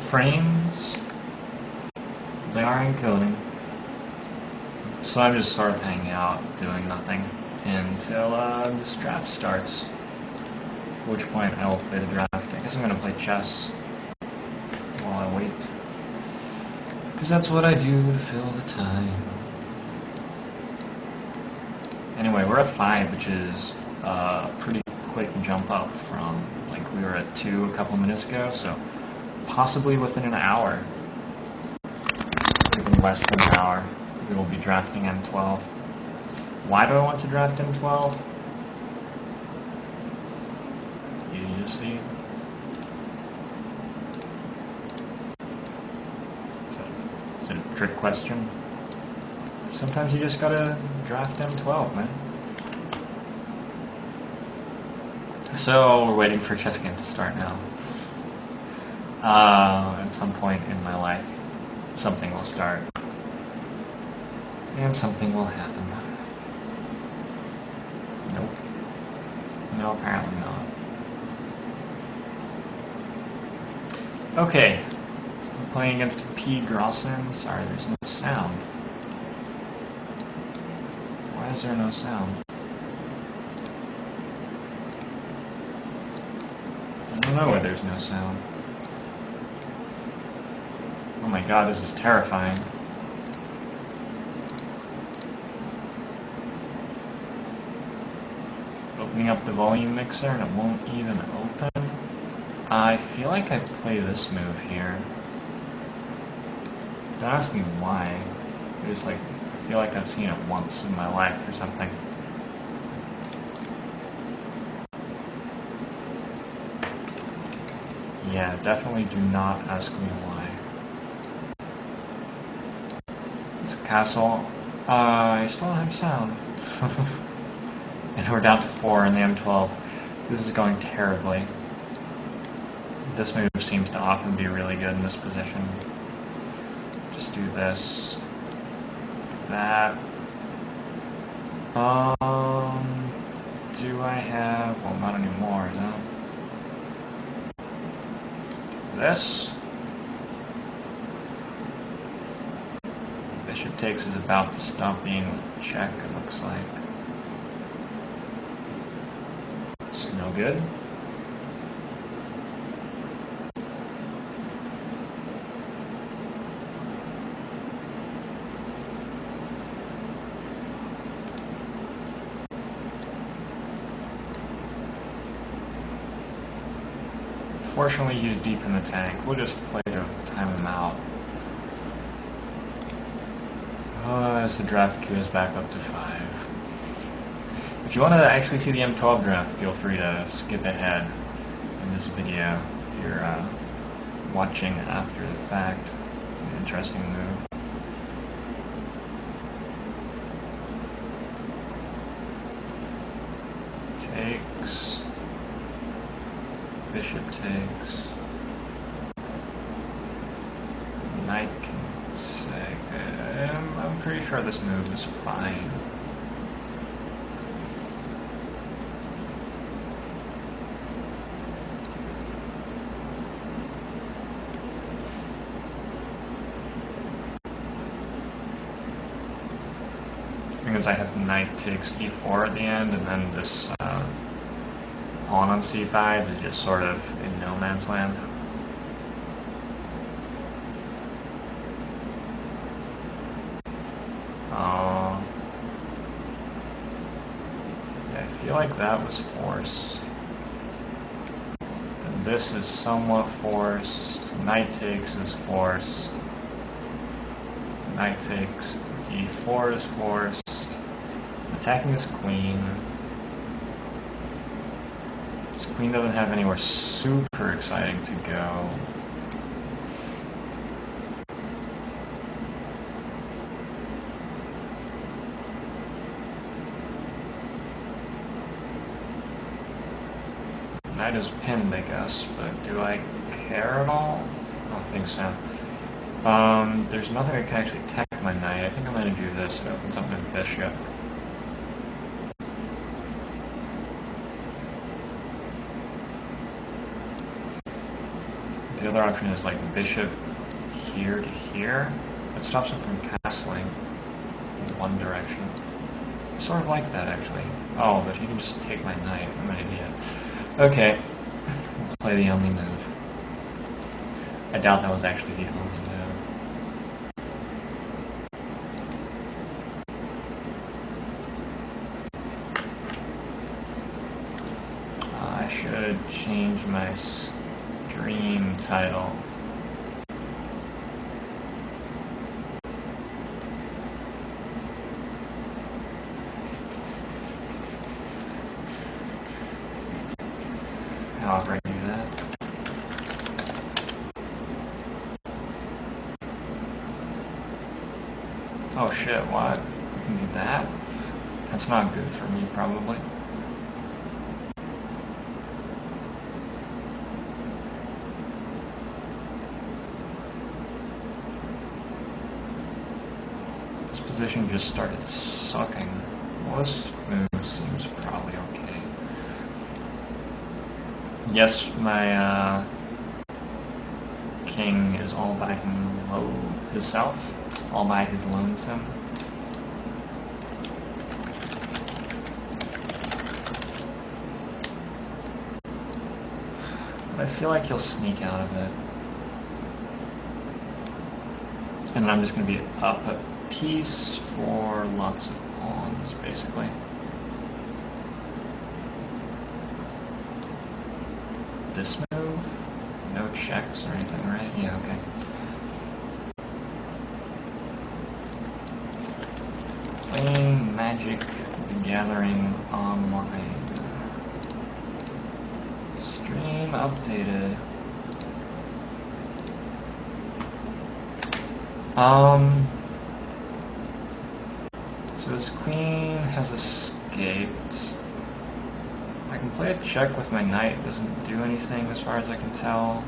frames, they are encoding. So I'm just sort of hanging out, doing nothing, until this draft starts. At which point I will play the draft. I guess I'm going to play chess while I wait. Because that's what I do to fill the time. Anyway, we're at 5, which is a pretty quick jump up from, like, we were at 2 a couple minutes ago, so possibly within an hour, even less than an hour, we will be drafting M12. Why do I want to draft M12? You just see. Is it a trick question? Sometimes you just gotta draft M12, man. So we're waiting for chess game to start now. At some point in my life, something will start. And something will happen. Nope. No, apparently not. Okay. I'm playing against P. Grossin. Sorry, there's no sound. Why is there no sound? I don't know why there's no sound. Oh my god, this is terrifying. Opening up the volume mixer and it won't even open. I feel like I play this move here. Don't ask me why. It's like, I feel like I've seen it once in my life or something. Yeah, definitely do not ask me why. It's a castle. I still don't have sound. And we're down to 4 in the M12. This is going terribly. This move seems to often be really good in this position. Just do this. That. Do I have... well, not anymore, no. This. Bishop takes is about to stop being with check, it looks like. It's no good. Fortunately, he's deep in the tank. We'll just play to time him out. As the draft queue is back up to 5. If you want to actually see the M12 draft, feel free to skip ahead in this video if you're watching after the fact. An interesting move. Takes. Bishop takes. Knight can take. I'm pretty sure this move is fine. Because I have knight takes e4 at the end, and then this pawn on c5 is just sort of in no man's land. Yeah, I feel like that was forced. Then this is somewhat forced. Knight takes is forced. Knight takes d4 is forced. Attacking this queen. This queen doesn't have anywhere super exciting to go. Knight is pinned, I guess, but do I care at all? I don't think so. There's nothing that can actually attack my knight. I think I'm going to do this. It opens up my bishop. The other option is like bishop here to here. That stops him from castling in one direction. Sort of like that, actually. Oh, but he can just take my knight. I'm an idiot. Okay, we'll play the only move. I doubt that was actually the only move. I should change my stream title. However I do that. Oh shit, what? We can do that? That's not good for me, probably. This position just started sucking. Well, this move seems probably okay. Yes, my king is all by himself, all by his lonesome. But I feel like he'll sneak out of it. And I'm just going to be up a piece for lots of pawns, basically. This move? No checks or anything, right? Yeah, okay. Playing Magic the Gathering online. Stream updated. So his queen has escaped. I can play a check with my knight. It doesn't do anything as far as I can tell.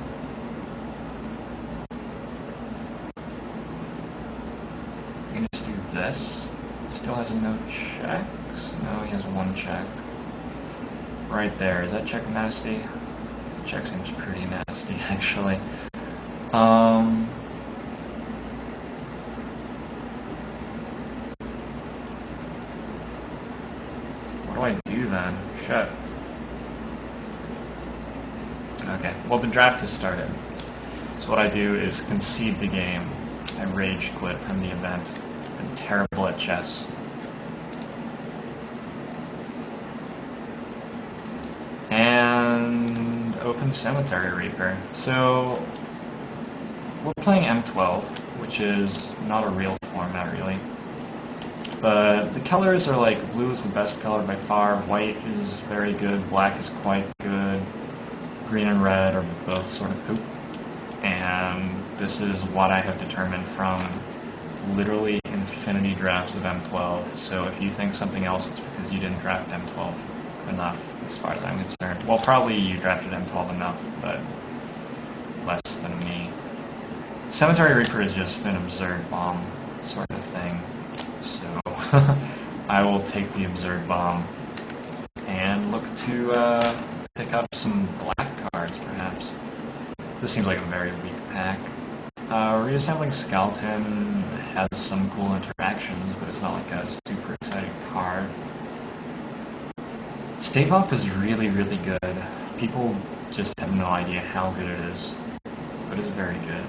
I can just do this. Still has no checks? No, he has one check. Right there. Is that check nasty? Check seems pretty nasty, actually. What do I do then? Shit. Okay, well the draft has started. So what I do is concede the game. I rage quit from the event. I'm terrible at chess. And open Cemetery Reaper. So we're playing M12, which is not a real format really. But the colors are like, blue is the best color by far, white is very good, black is quite good, green and red are both sort of poop. And this is what I have determined from literally infinity drafts of M12. So if you think something else, it's because you didn't draft M12 enough, as far as I'm concerned. Well, probably you drafted M12 enough, but less than me. Cemetery Reaper is just an absurd bomb sort of thing. So I will take the absurd bomb and look to pick up some black cards, perhaps. This seems like a very weak pack. Reassembling Skeleton has some cool interactions, but it's not like a super exciting card. Stave Off is really, really good. People just have no idea how good it is, but it's very good.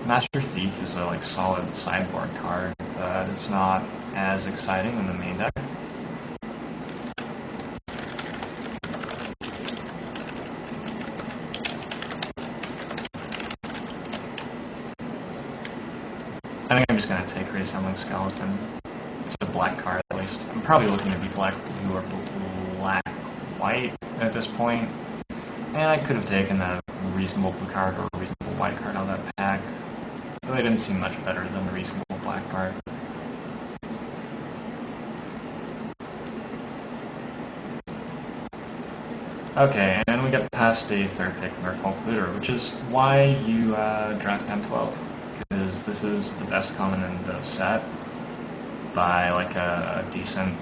Master Thief is a like solid sideboard card, but it's not as exciting in the main deck. I think I'm just going to take Reassembling Skeleton. It's a black card at least. I'm probably looking to be black blue or black white at this point. And I could have taken a reasonable blue card or a reasonable white card out of that pack. But they didn't seem much better than the reasonable black card. Okay, and we get past a third pick, Merfolk Looter, which is why you draft M12. Because this is the best common in the set by like a decent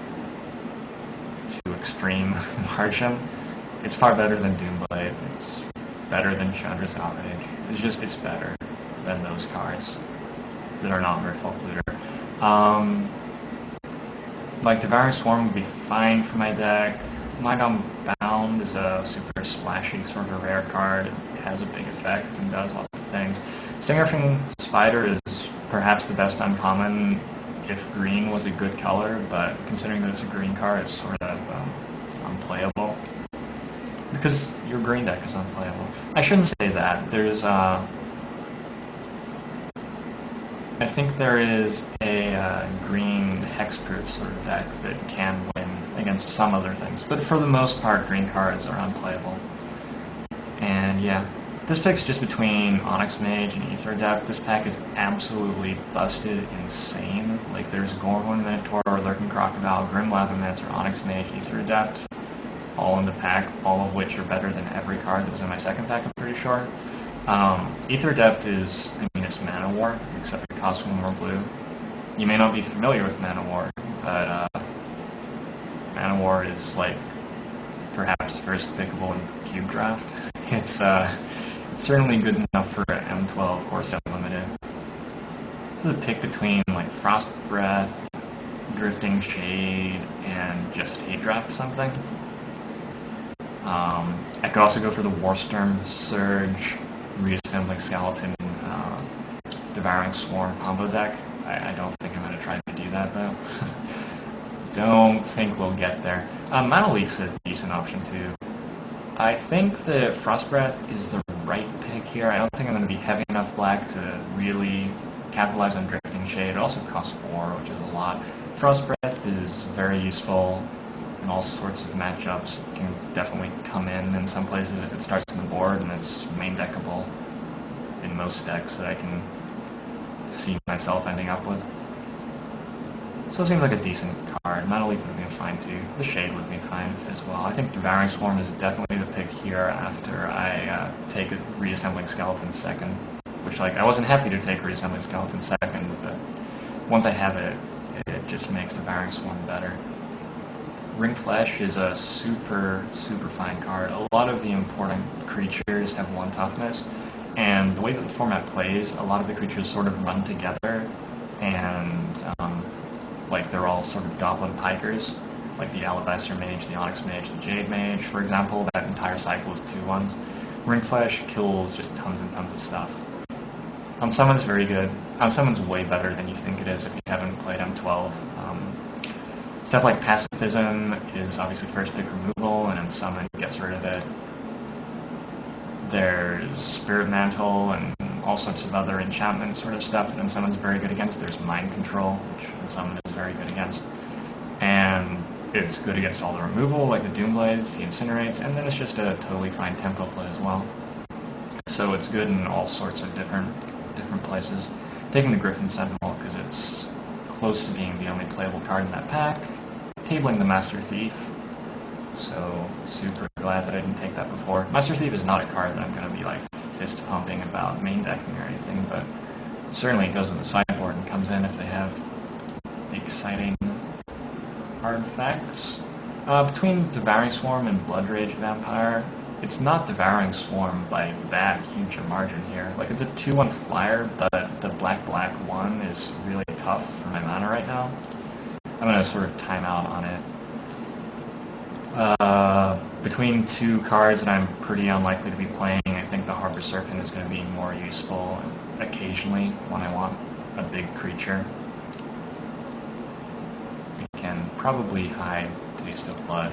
to extreme margin. It's far better than Doomblade. It's better than Chandra's Outrage. It's better than those cards that are not Merfolk Looter. Like Devouring Swarm would be fine for my deck. Mind Bound is a super splashy sort of rare card. It has a big effect and does lots of things. Stingriffing Spider is perhaps the best uncommon if green was a good color, but considering that it's a green card, it's sort of unplayable. Because your green deck is unplayable. I shouldn't say that. There's I think there is a green hexproof sort of deck that can win against some other things, but for the most part, green cards are unplayable. And yeah, this pick's just between Onyx Mage and Aether Adept. This pack is absolutely busted insane. Like, there's Gorehorn Minotaur, Lurking Crocodile, Grim Lavamancer, Onyx Mage, Aether Adept, all in the pack, all of which are better than every card that was in my second pack, I'm pretty sure. Aether Adept is, it's Mana War, except it costs 1 more blue. You may not be familiar with Mana War, but Mana War is like perhaps first pickable in Cube Draft. It's certainly good enough for M12 Core Set Limited. This is a pick between like Frost Breath, Drifting Shade, and just Hate Draft something. I could also go for the Warstorm Surge, Reassembling Skeleton, Devouring Swarm combo deck. I don't think I'm going to try to do that though. Don't think we'll get there. Mana Leak's a decent option too. I think that Frost Breath is the right pick here. I don't think I'm going to be heavy enough black to really capitalize on Drifting Shade. It also costs 4, which is a lot. Frost Breath is very useful in all sorts of matchups. It can definitely come in some places if it starts on the board, and it's main deckable in most decks that I can see myself ending up with. So it seems like a decent card. Mana Leak would be fine too. The Shade would be fine as well. I think Devouring Swarm is definitely the pick here after I take a Reassembling Skeleton second. Which, like, I wasn't happy to take Reassembling Skeleton second, but once I have it, it just makes Devouring Swarm better. Ring Flesh is a super, super fine card. A lot of the important creatures have 1 toughness, and the way that the format plays, a lot of the creatures sort of run together, and like they're all sort of Goblin Pikers, like the Alabaster Mage, the Onyx Mage, the Jade Mage, for example. That entire cycle is 2/1s. Ring Flesh kills just tons and tons of stuff. On Summon's very good. On Summon's way better than you think it is if you haven't played M12. Stuff like Pacifism is obviously first pick removal, and on Summon gets rid of it. There's Spirit Mantle and all sorts of other enchantment sort of stuff that Summon's very good against. There's Mind Control, which Summon is very good against. And it's good against all the removal, like the Doomblades, the Incinerates, and then it's just a totally fine tempo play as well. So it's good in all sorts of different places. Taking the Griffin Sentinel because it's close to being the only playable card in that pack. Tabling the Master Thief. So super glad that I didn't take that before. Master Thief is not a card that I'm going to be like fist pumping about main decking or anything, but certainly it goes on the sideboard and comes in if they have exciting artifacts. Between Devouring Swarm and Blood Rage Vampire, it's not Devouring Swarm by that huge a margin here. Like, it's a 2/1 flyer, but the black 1 is really tough for my mana right now. I'm going to sort of time out on it. Between 2 cards that I'm pretty unlikely to be playing, I think the Harbor Serpent is going to be more useful occasionally when I want a big creature. It can probably hide Taste of Blood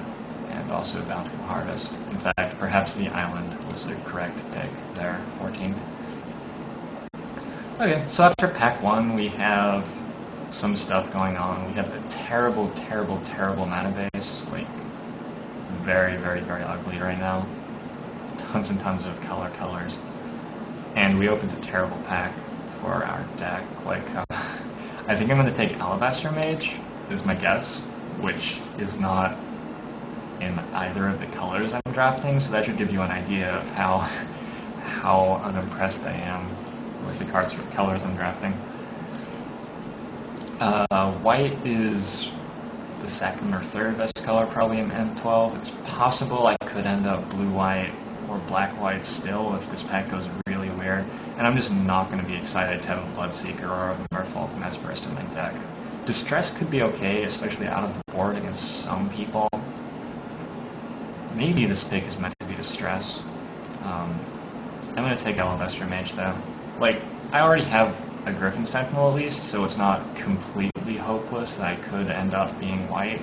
and also Bountiful Harvest. In fact, perhaps the Island was the correct pick there, 14th. Okay, so after pack 1 we have some stuff going on. We have a terrible mana base, like very ugly right now. Tons and tons of colors. And we opened a terrible pack for our deck. Like, I think I'm going to take Alabaster Mage, is my guess, which is not in either of the colors I'm drafting, so that should give you an idea of how unimpressed I am with the colors I'm drafting. White is the second or third best color probably in M12. It's possible I could end up blue-white or black-white still if this pack goes really weird, and I'm just not going to be excited to have a Bloodseeker or a Merfolk Mesmerist in my deck. Distress could be okay, especially out of the board against some people. Maybe this pick is meant to be Distress. I'm going to take Alabaster Mage though. Like, I already have a Griffin Sentinel at least, so it's not completely hopeless that I could end up being white.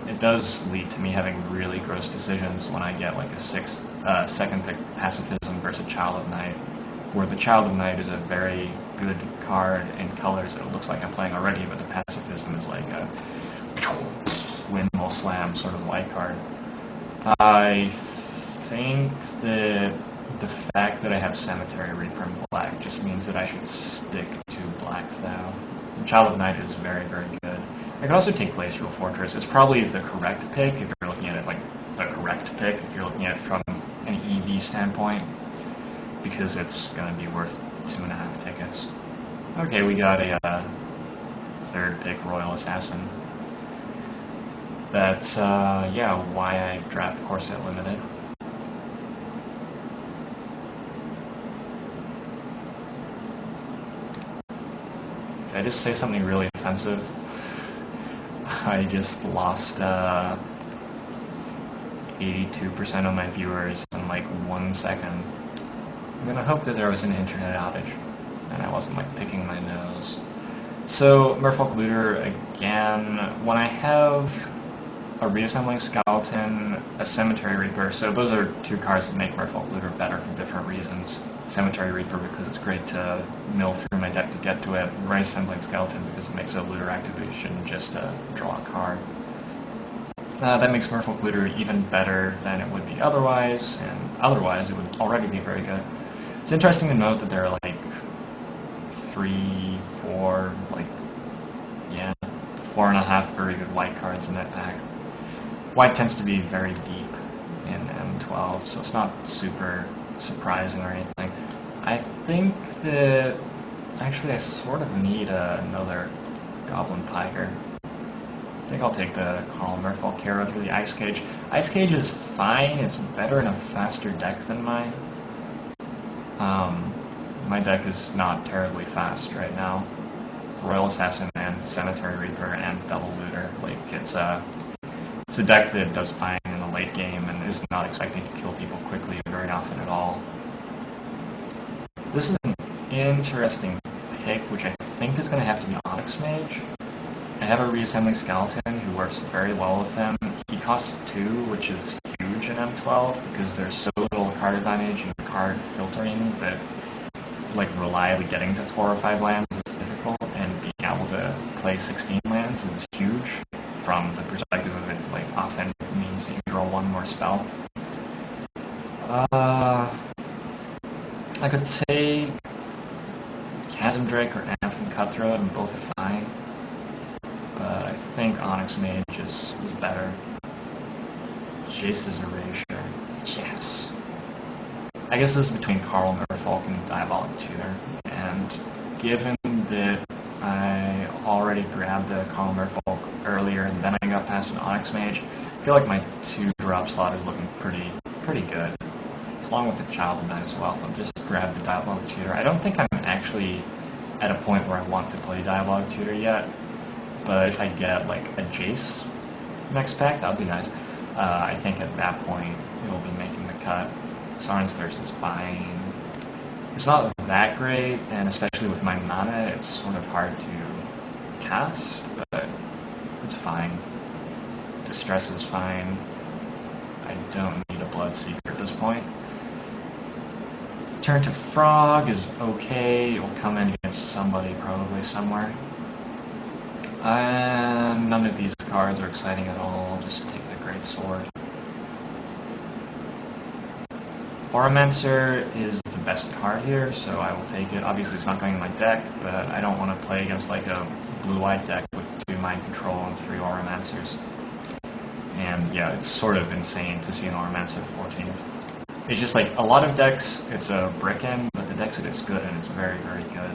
It does lead to me having really gross decisions when I get like a second pick Pacifism versus Child of Night, where the Child of Night is a very good card in colors that it looks like I'm playing already, but the Pacifism is like a windmill slam sort of white card. I think that the fact that I have Cemetery Reaper in black just means that I should stick to black though. Child of Night is very, very good. I could also take Glacial Fortress. It's probably the correct pick if you're looking at it like the correct pick, if you're looking at it from an EV standpoint, because it's going to be worth 2.5 tickets. Okay, we got a third pick Royal Assassin. That's, yeah, why I draft Corset Limited. Did I just say something really offensive? I just lost 82% of my viewers in like 1 second. I'm gonna hope that there was an internet outage and I wasn't like picking my nose. So Merfolk Looter again, when I have a Reassembling Skeleton, a Cemetery Reaper, so those are two cards that make Merfolk Looter better for different reasons. Cemetery Reaper because it's great to mill through my deck to get to it, Reassembling Skeleton because it makes a Looter activation just to draw a card. That makes Merfolk Looter even better than it would be otherwise, and otherwise it would already be very good. It's interesting to note that there are like 3, 4, like, yeah, 4.5 very good white cards in that pack. White tends to be very deep in M12, so it's not super surprising or anything. I think that actually I sort of need another Goblin Piker. I think I'll take the Call Merfolk Hero for the Ice Cage. Ice Cage is fine, it's better in a faster deck than mine. My deck is not terribly fast right now. Royal Assassin and Cemetery Reaper and Double Looter. Like, it's a deck that does fine in the late game and is not expecting to kill people quickly very often at all. This is an interesting pick, which I think is going to have to be Onyx Mage. I have a Reassembling Skeleton who works very well with him. He costs 2, which is huge in M12 because there's so little card advantage and card filtering that like reliably getting to 4 or 5 lands is difficult, and being able to play 16 lands is huge from the perspective of it, like, often means that you draw 1 more spell. I could take Chasm Drake or Anthem Cutthroat, and both are fine. But I think Onyx Mage is better. Jace's Erasure. Yes. I guess this is between Karl Merfolk and Diabolic Tutor, and given that I already grabbed the Karl Merfolk earlier and then I got past an Onyx Mage, I feel like my 2-drop slot is looking pretty good. Along with the Child of Night as well. I'll just grab the Diabolic Tutor. I don't think I'm actually at a point where I want to play Diabolic Tutor yet, but if I get like a Jace next pack, that would be nice. I think at that point it'll be making the cut. Saren's Thirst is fine. It's not that great, and especially with my mana, it's sort of hard to cast, but it's fine. Distress is fine. I don't need a Bloodseeker at this point. Turn to Frog is okay. It will come in against somebody probably somewhere. And none of these cards are exciting at all. I'll just take the Great Sword. Oromancer is the best card here, so I will take it. Obviously it's not going in my deck, but I don't want to play against like a blue-white deck with 2 Mind Control and 3 Oromancers. And yeah, it's sort of insane to see an Oromancer 14th. It's just like, a lot of decks, it's a brick in, but the decks that it's good in, it's very, very good.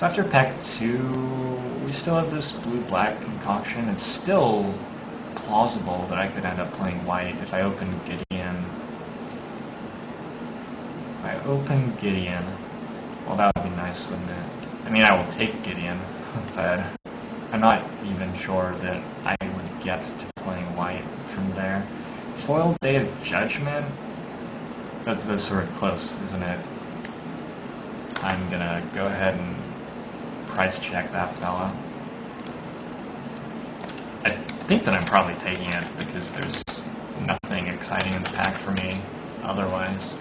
So after pack 2, we still have this blue-black concoction. It's still plausible that I could end up playing white if I open Gideon. If I open Gideon, well, that would be nice, wouldn't it? I mean, I will take Gideon, but I'm not even sure that I would get to playing white from there. Foiled Day of Judgment? That's sort of close, isn't it? I'm gonna go ahead and price check that fella. I think that I'm probably taking it because there's nothing exciting in the pack for me otherwise.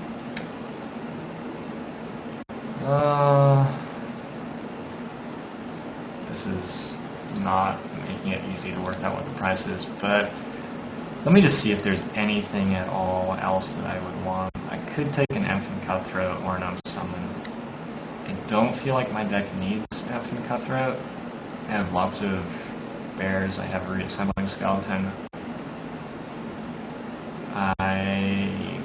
This is not making it easy to work out what the price is, but let me just see if there's anything at all else that I would want. I could take an M12 Cutthroat or an Unsummon. I don't feel like my deck needs M12 Cutthroat. I have lots of bears. I have a reassembling skeleton. I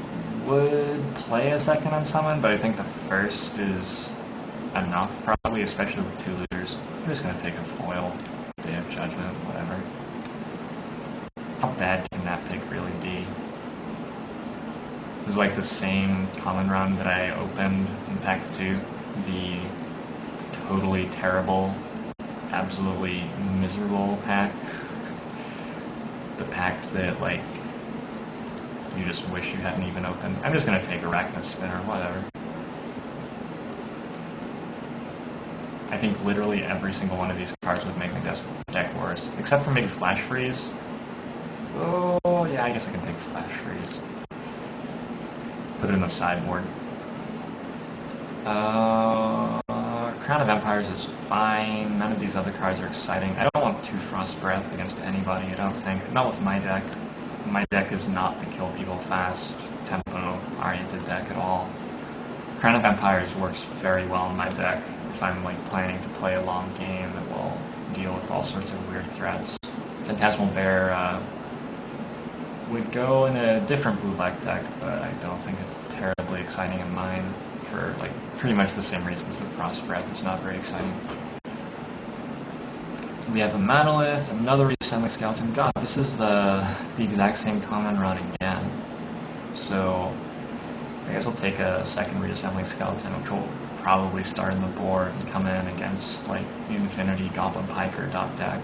would play a second Unsummon, but I think the first is enough, probably, especially with 2 looters. I'm just going to take a foil, Day of Judgment, whatever. How bad can that pick really be? It was like the same common run that I opened in pack 2. The totally terrible, absolutely miserable pack. The pack that, like, you just wish you hadn't even opened. I'm just going to take Arachnus Spinner, whatever. I think literally every single one of these cards would make my deck worse, except for maybe Flash Freeze. Oh, yeah, I guess I can take Flash Freeze. Put it in the sideboard. Crown of Empires is fine. None of these other cards are exciting. I don't want 2 Frost Breath against anybody, I don't think. Not with my deck. My deck is not the kill people fast, tempo-oriented deck at all. Crown of Empires works very well in my deck if I'm like planning to play a long game that will deal with all sorts of weird threats. Phantasmal Bear would go in a different blue-black deck, but I don't think it's terribly exciting in mine for like pretty much the same reasons that Frost Breath is not very exciting. We have a Monolith, another reassembling skeleton. God, this is the exact same common run again. So I guess I'll take a second reassembling skeleton, which will probably start in the board and come in against like Infinity Goblin Piker deck.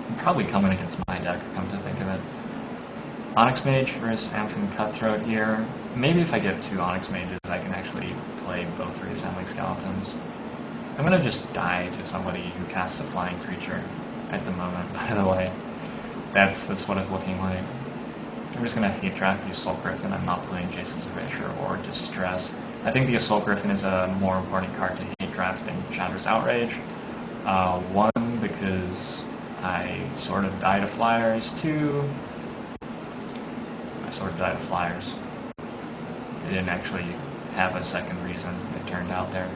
And probably come in against my deck, come to think of it. Onyx Mage versus M12 Cutthroat here. Maybe if I get 2 Onyx Mages, I can actually play both reassembling skeletons. I'm gonna just die to somebody who casts a flying creature at the moment, by the way. That's what it's looking like. I'm just gonna hate draft the Assault Griffin. I'm not playing Jason's Erasure or Distress. I think the Assault Griffin is a more important card to hate draft than Chatter's Outrage. 1, because I sort of die to flyers. 2, I sort of die to flyers. They didn't actually have a second reason, it turned out there.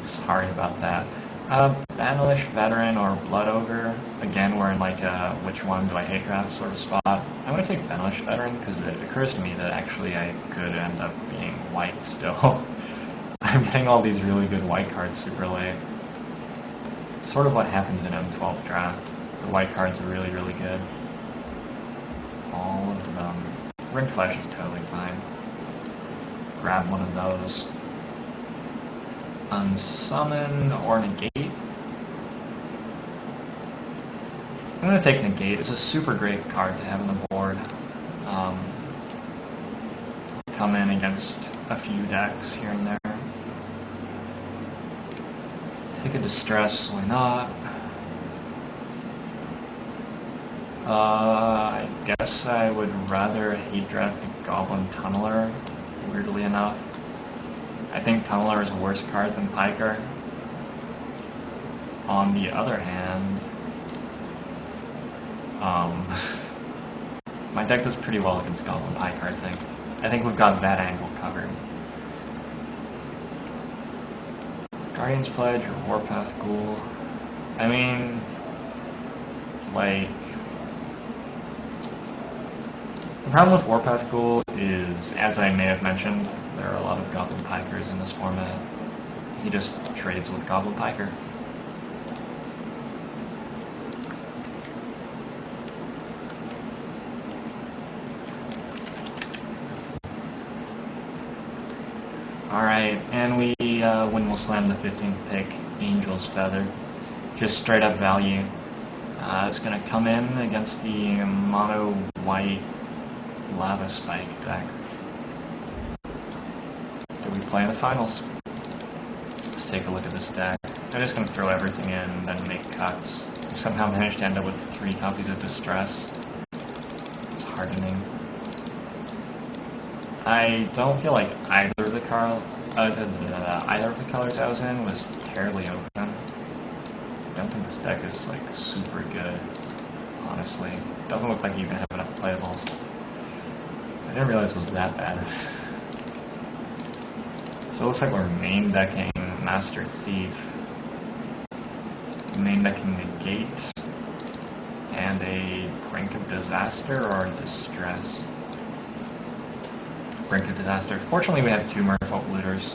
Sorry about that. Banalish Veteran or Blood Ogre. Again, we're in like a which one do I hate draft sort of spot. I'm going to take Banalish Veteran because it occurs to me that actually I could end up being white still. I'm getting all these really good white cards super late. It's sort of what happens in M12 draft. The white cards are really, really good. All of them. Ring Flesh is totally fine. Grab one of those. Unsummon or Negate. I'm going to take Negate. It's a super great card to have on the board. Come in against a few decks here and there. Take a Distress, why not? I guess I would rather hate draft the Goblin Tunneler, weirdly enough. I think Tunneler is a worse card than Piker. On the other hand, my deck does pretty well against Goblin Piker, I think. I think we've got that angle covered. Guardian's Pledge or Warpath Ghoul. I mean, like, the problem with Warpath Ghoul is, as I may have mentioned, there are a lot of Goblin Pikers in this format. he just trades with Goblin Piker. Alright, and we when we'll slam the 15th pick, Angel's Feather. Just straight up value. It's going to come in against the mono white Lava Spike deck that we play in the finals. Let's take a look at this deck. I'm just going to throw everything in and then make cuts. I somehow managed to end up with 3 copies of Distress. It's hardening. I don't feel like either of the colors I was in was terribly open. I don't think this deck is like super good, honestly. It doesn't look like you even have enough playables. I didn't realize it was that bad. So it looks like we're main decking Master Thief, main decking Negate, and a Brink of Disaster or Distress. Brink of Disaster. Fortunately, we have 2 Merfolk Looters,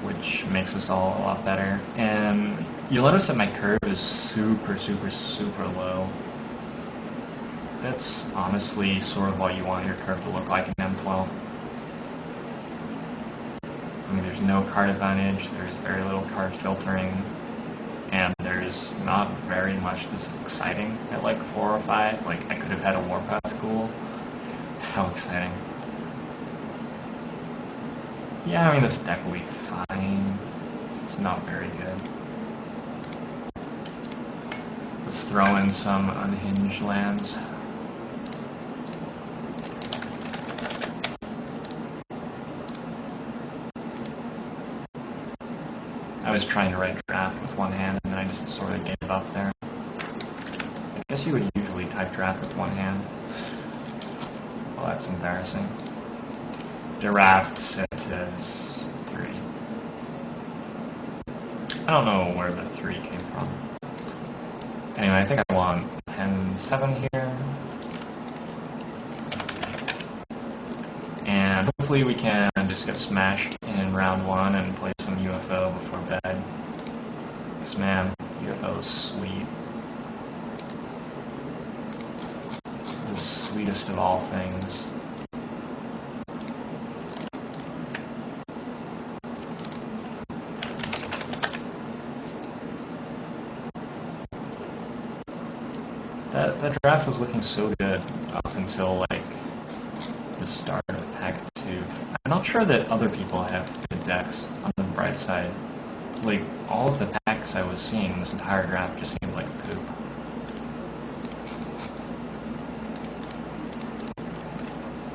which makes us all a lot better. And you'll notice that my curve is super, super, super low. That's honestly sort of what you want your curve to look like in M12. I mean, there's no card advantage, there's very little card filtering, and there's not very much that's exciting at like 4 or 5. Like, I could have had a Warpath Ghoul. How exciting. Yeah, I mean, this deck will be fine. It's not very good. Let's throw in some unhinged lands. I was trying to write draft with one hand, and then I just sort of gave up there. I guess you would usually type draft with one hand. Well, that's embarrassing. Draft sits as 3. I don't know where the 3 came from. Anyway, I think I want 10-7 here. And hopefully we can just get smashed in round 1 and play some UFO before bed. Because man, UFO is sweet. The sweetest of all things. That draft was looking so good up until like the start of pack 2. I'm not sure that other people have good decks on the bright side. Like, all of the packs I was seeing this entire draft just seemed like poop.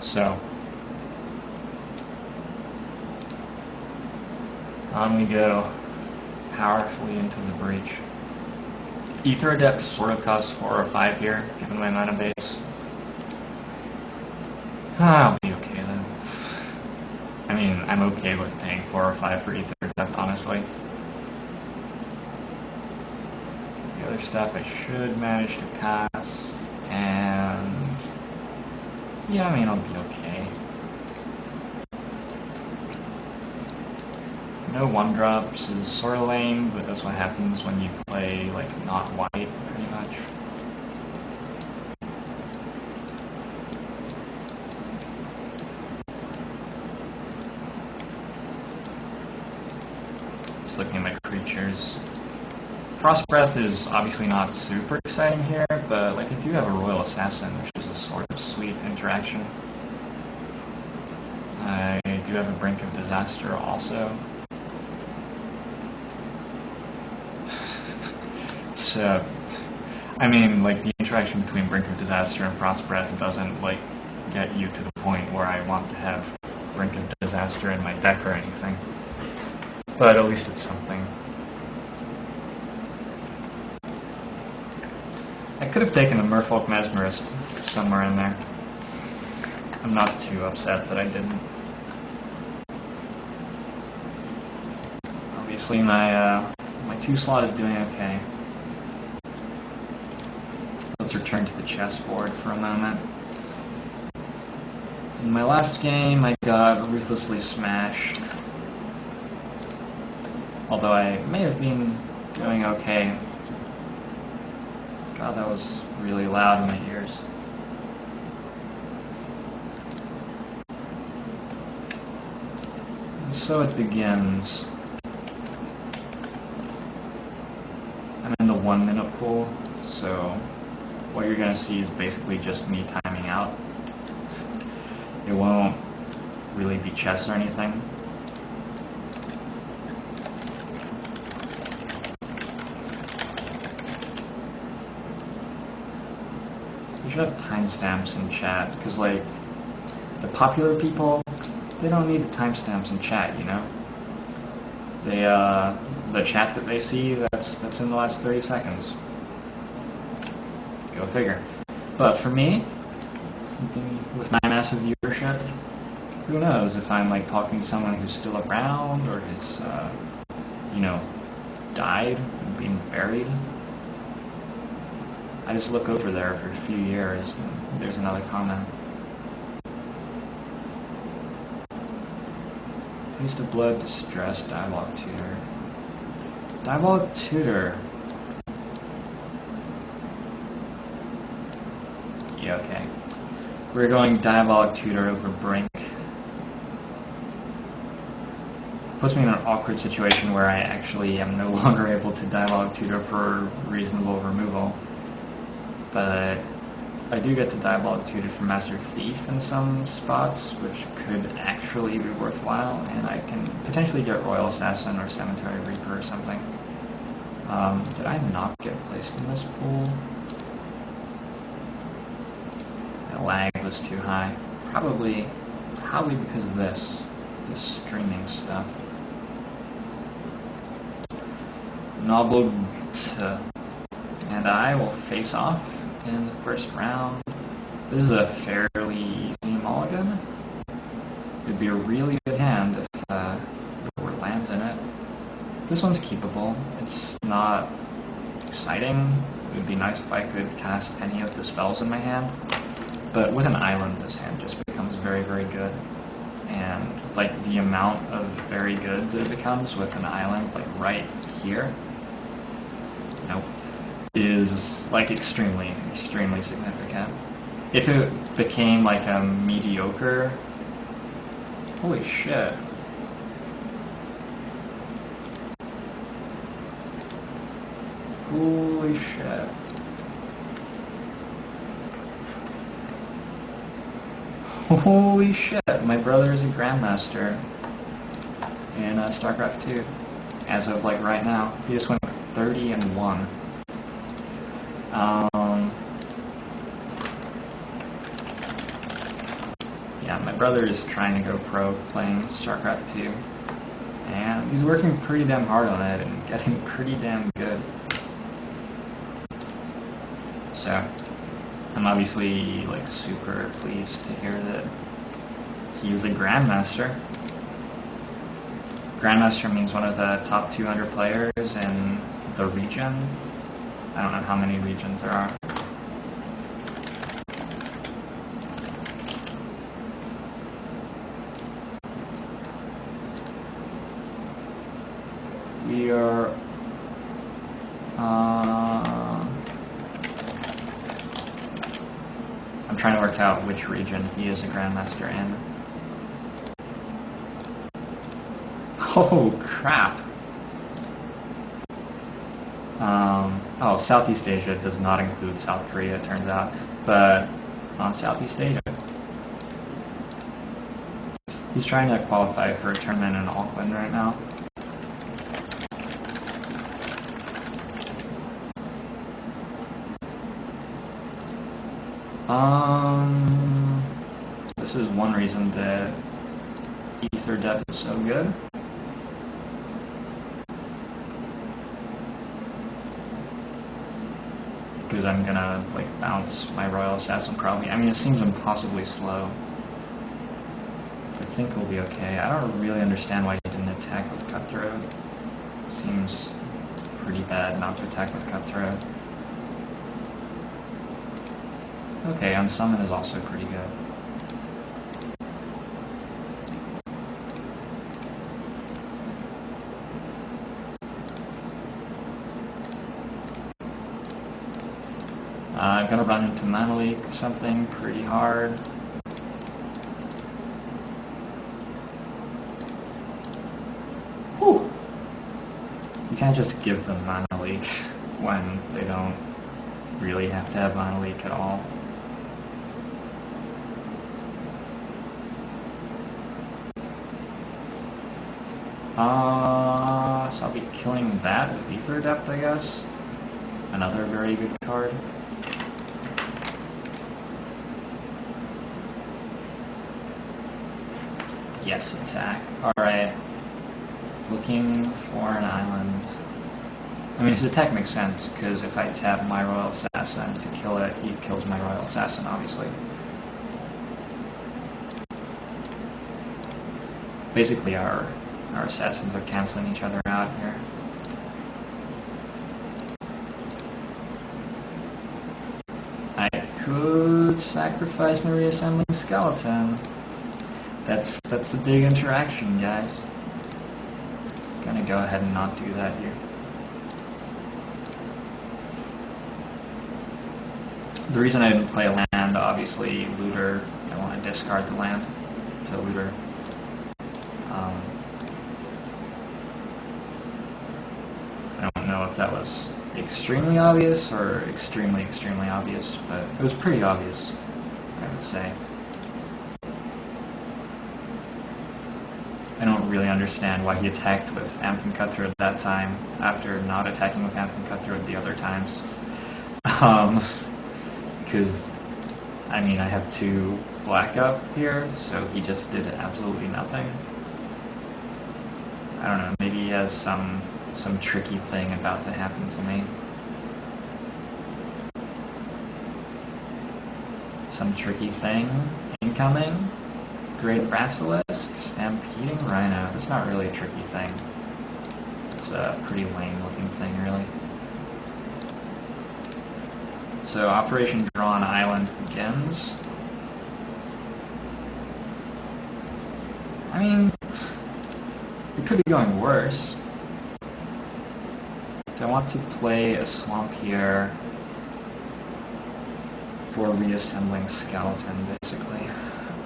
So, on we go powerfully into the breach. Ether Adept sort of costs 4 or 5 here, given my mana base. I'll be okay then. I mean, I'm okay with paying 4 or 5 for Ether Adept, honestly. The other stuff I should manage to cast, and yeah, I mean, I'll be okay. No 1-drops is sort of lame, but that's what happens when you play, like, not white, pretty much. Just looking at my creatures. Frost Breath is obviously not super exciting here, but, like, I do have a Royal Assassin, which is a sort of sweet interaction. I do have a Brink of Disaster also. So, I mean, like, the interaction between Brink of Disaster and Frost Breath doesn't, like, get you to the point where I want to have Brink of Disaster in my deck or anything. But at least it's something. I could have taken a Merfolk Mesmerist somewhere in there. I'm not too upset that I didn't. Obviously, my 2 slot is doing okay. Let's return to the chessboard for a moment. In my last game, I got ruthlessly smashed. Although I may have been doing okay. God, that was really loud in my ears. And so it begins. I'm in the 1 minute pool, so what you're going to see is basically just me timing out. It won't really be chess or anything. You should have timestamps in chat, because like, the popular people, they don't need the timestamps in chat, you know? They, the chat that they see, that's in the last 30 seconds. Go figure. But for me, with my massive viewership, who knows if I'm like talking to someone who's still around or has, you know, died and been buried. I just look over there for a few years and there's another comment. Taste of Blood, Distress, Dialogue Tutor. Dialogue Tutor. Yeah, okay. We're going Dialogue Tutor over Brink. Puts me in an awkward situation where I actually am no longer able to Dialogue Tutor for reasonable removal. But I do get to Dialogue Tutor for Master Thief in some spots, which could actually be worthwhile, and I can potentially get Royal Assassin or Cemetery Reaper or something. Did I not get placed in this pool? The lag was too high. Probably because of this streaming stuff. Nobblegate. And I will face off in the first round. This is a fairly easy mulligan. It'd be a really good hand if there were lands in it. This one's keepable. It's not exciting. It would be nice if I could cast any of the spells in my hand. But with an island, this hand just becomes very, very good. And like the amount of very good that it becomes with an island, like right here, nope, is like extremely, extremely significant. If it became like a mediocre, holy shit. Holy shit. Holy shit, my brother is a Grandmaster in StarCraft 2. As of like right now. He just went 30-1. Yeah, my brother is trying to go pro playing StarCraft 2. And he's working pretty damn hard on it and getting pretty damn good. So, I'm obviously like super pleased to hear that he's a Grandmaster. Grandmaster means one of the top 200 players in the region. I don't know how many regions there are. We are I'm trying to work out which region he is a Grandmaster in. Oh crap. Oh, Southeast Asia does not include South Korea, it turns out, but on Southeast Asia. He's trying to qualify for a tournament in Auckland right now. This is one reason that Ether Depth is so good. Because I'm gonna like bounce my Royal Assassin probably. I mean, it seems impossibly slow. I think we'll be okay. I don't really understand why he didn't attack with Cutthroat. Seems pretty bad not to attack with Cutthroat. Okay, Unsummon is also pretty good. I'm gonna run into mana leak or something pretty hard. Whew. You can't just give them mana leak when they don't really have to have mana leak at all. So I'll be killing that with Ether Adept, I guess. Another very good card. Yes, attack. Alright. Looking for an island. I mean, his attack makes sense, because if I tap my Royal Assassin to kill it, he kills my Royal Assassin, obviously. Basically, our assassins are canceling each other out here. I could sacrifice my reassembling skeleton. That's the big interaction, guys. Gonna go ahead and not do that here. The reason I didn't play land, obviously, looter. I want to discard the land to looter. I don't know if that was extremely obvious or extremely obvious, but it was pretty obvious, I would say. I don't really understand why he attacked with Amphin Cutthroat that time after not attacking with Amphin Cutthroat the other times. Because, I mean, I have 2 black up here, so he just did absolutely nothing. I don't know, maybe he has some tricky thing about to happen to me. Some tricky thing incoming. Great Basilisk, Stampeding Rhino. That's not really a tricky thing. It's a pretty lame looking thing, really. So Operation Draw an Island begins. I mean, it could be going worse. Do I want to play a swamp here for reassembling skeleton, basically?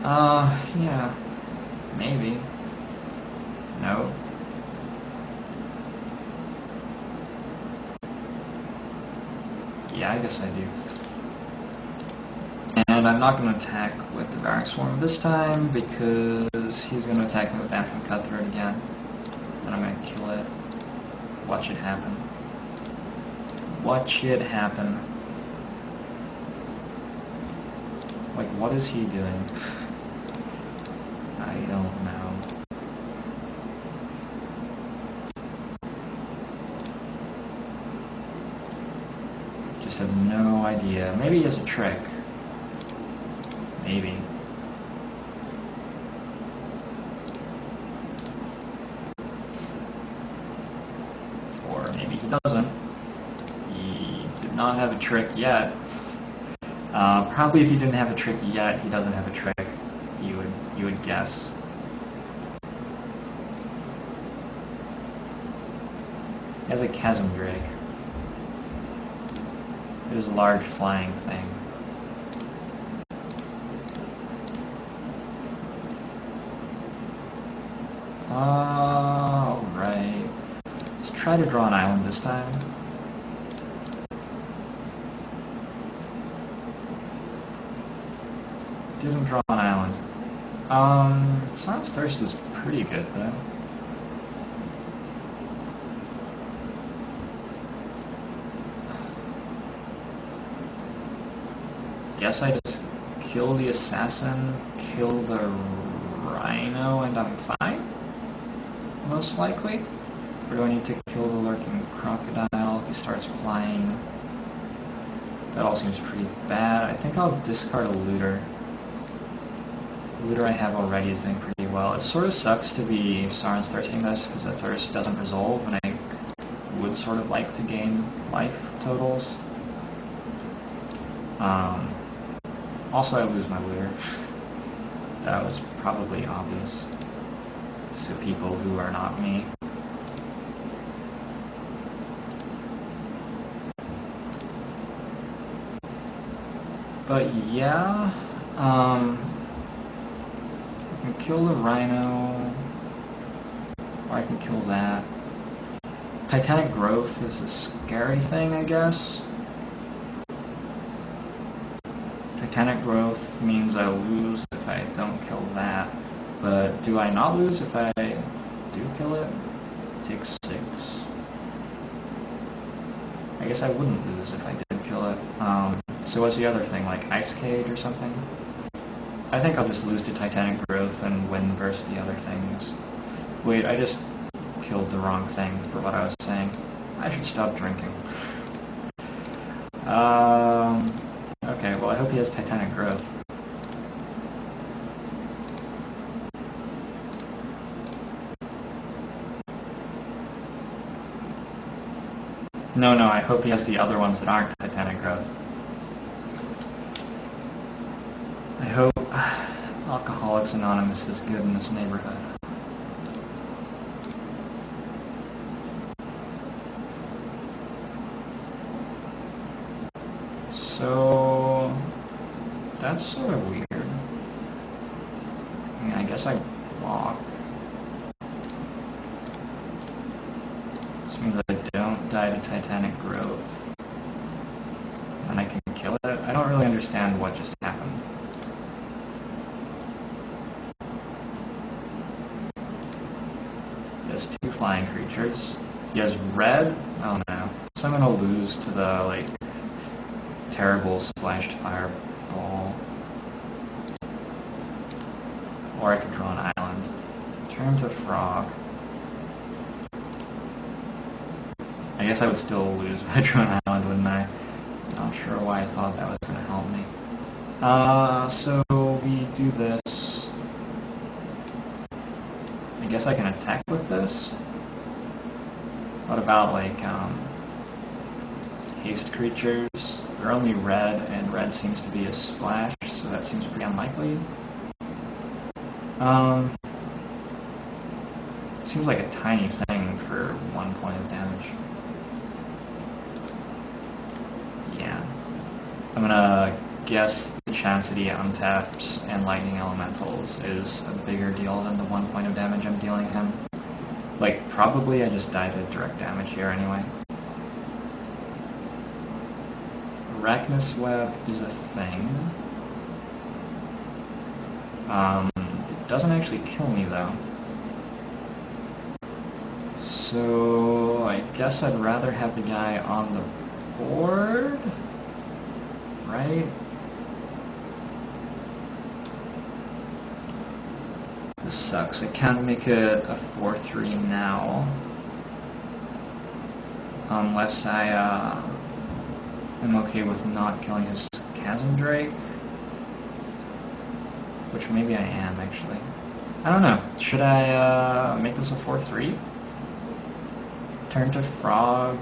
Yeah. Maybe. No. Yeah, I guess I do. And I'm not going to attack with the Barrack Swarm this time because he's going to attack me with Amphin Cutthroat again. And I'm going to kill it. Watch it happen. Watch it happen. Like, what is he doing? I don't know. Just have no idea. Maybe he has a trick. Maybe. Or maybe he doesn't. He did not have a trick yet. Probably if he didn't have a trick yet, he doesn't have a trick. You would guess. He has a Chasm Drake. It is a large flying thing. Alright. Let's try to draw an island this time. Didn't draw an island. Silence Thirst is pretty good though. Guess I just kill the assassin, kill the rhino, and I'm fine? Most likely? Or do I need to kill the lurking crocodile? He starts flying. That all seems pretty bad. I think I'll discard a looter. The looter I have already is doing pretty well. It sort of sucks to be Sauron's thirsting this, because the thirst doesn't resolve, and I would sort of like to gain life totals. Also, I lose my looter. That was probably obvious to people who are not me. But yeah, I can kill the rhino, or I can kill that. Titanic growth is a scary thing, I guess. Titanic growth means I lose if I don't kill that. But do I not lose if I do kill it? Takes 6. I guess I wouldn't lose if I did kill it. So what's the other thing, like Ice Cage or something? I think I'll just lose to Titanic growth and win versus the other things. Wait, I just killed the wrong thing for what I was saying. I should stop drinking. Okay, well I hope he has Titanic growth. No, I hope he has the other ones that aren't Titanic growth. I hope Alcoholics Anonymous is good in this neighborhood. So that's sort of weird. I mean, I guess I block. This means I don't die to Titanic growth. And I can kill it. I don't really understand what just happened. He has 2 flying creatures. He has red? Oh no. So I'm gonna lose to the, like, terrible splashed fireball. Or I could draw an island. Turn to frog. I guess I would still lose if I drew an island, wouldn't I? Not sure why I thought that was going to help me. So we do this. I guess I can attack with this. What about, like, haste creatures? They're only red, and red seems to be a splash, so that seems pretty unlikely. Seems like a tiny thing for 1 point of damage. Yeah. I'm gonna guess the chance that he untaps and lightning elementals is a bigger deal than the 1 point of damage I'm dealing him. Like, probably I just die to direct damage here anyway. Arachnus Web is a thing. It doesn't actually kill me though. So I guess I'd rather have the guy on the board, right? This sucks. I can't make it a 4-3 now. Unless I am okay with not killing his Chasm Drake. Which maybe I am, actually. I don't know. Should I make this a 4-3? Turn to frog,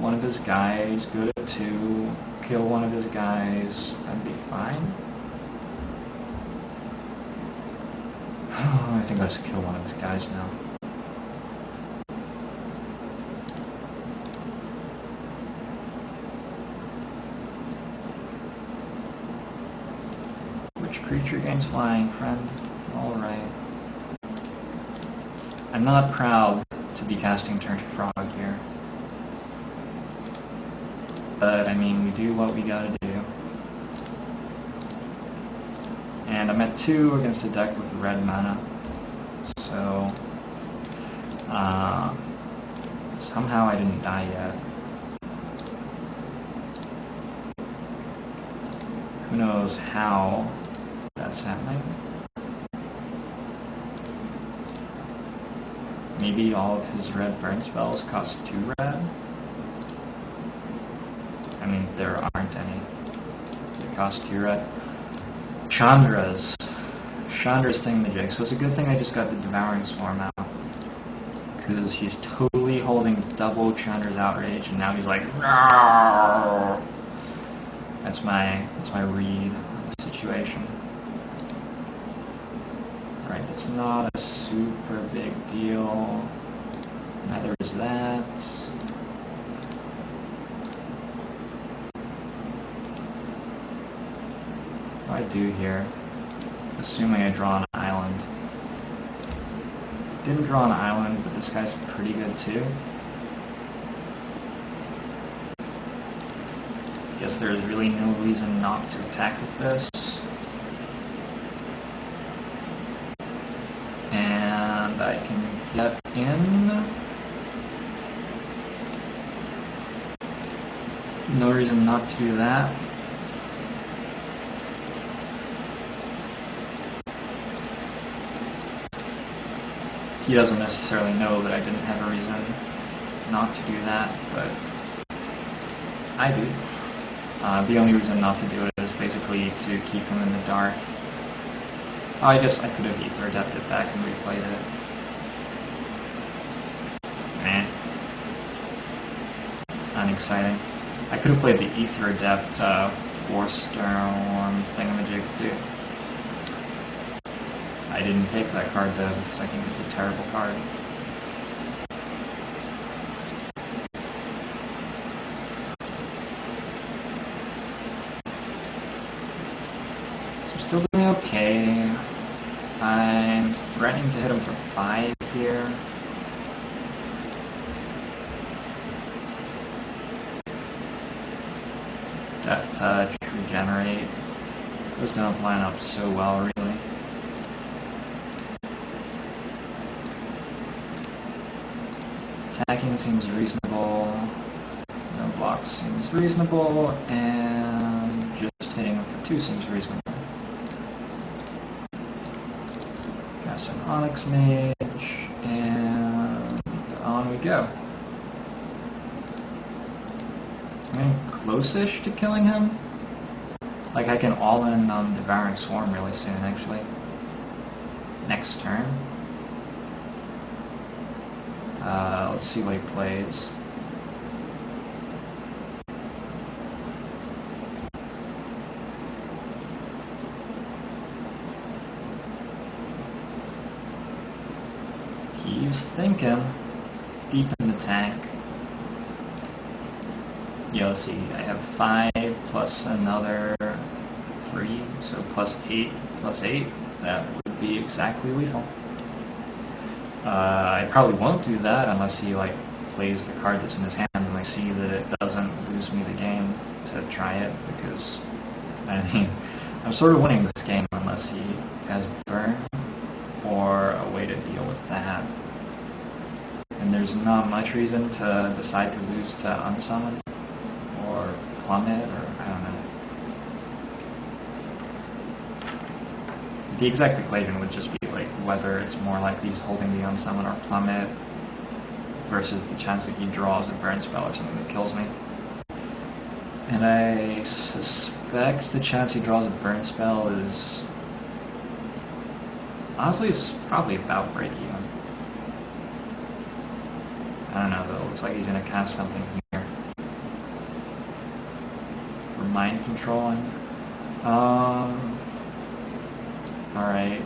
one of his guys, go to 2, kill one of his guys, that'd be fine. I think I'll just kill one of his guys now. Which creature gains flying, friend? Alright. I'm not proud to be casting Turn to Frog here. But, I mean, we do what we gotta do. And I'm at 2 against a deck with red mana. So, somehow I didn't die yet. Who knows how that's happening? Maybe all of his red burn spells cost 2 red? I mean, there aren't any. They cost 2 red. Chandra's thingamajig. So it's a good thing I just got the Devouring Swarm out. Because he's totally holding double Chandra's Outrage, and now he's like, no! That's my read of the situation. Alright, that's not a super big deal. Neither is that. I do here? Assuming I draw an island. Didn't draw an island, but this guy's pretty good too. Guess there's really no reason not to attack with this. And I can get in. No reason not to do that. He doesn't necessarily know that I didn't have a reason not to do that, but I do. The only reason not to do it is basically to keep him in the dark. I guess I could have ether adapted back and replayed it. Unexciting. I could have played the ether adept Warstorm thingamajig too. I didn't take that card though because I think it's a terrible card. Still doing okay. I'm threatening to hit him for 5 here. Death Touch, Regenerate. Those don't line up so well, really. Attacking seems reasonable. No blocks seems reasonable. And just hitting him for 2 seems reasonable. Cast an Onyx Mage, and on we go. I'm close-ish to killing him. Like, I can all-in on Devouring Swarm really soon, actually. Next turn. Let's see what he plays. He's thinking deep in the tank. Yeah, let's see, I have 5 plus another 3, so plus 8 plus 8. That would be exactly lethal. I probably won't do that unless he like plays the card that's in his hand and I see that it doesn't lose me the game to try it, because I mean, I'm sort of winning this game unless he has burn or a way to deal with that. And there's not much reason to decide to lose to Unsummon or Plummet, or I don't know. The exact equation would just be like whether it's more likely he's holding the Unsummon or Plummet versus the chance that he draws a burn spell or something that kills me. And I suspect the chance he draws a burn spell is... honestly, it's probably about break even. I don't know though, it looks like he's going to cast something here. We're mind controlling. Alright.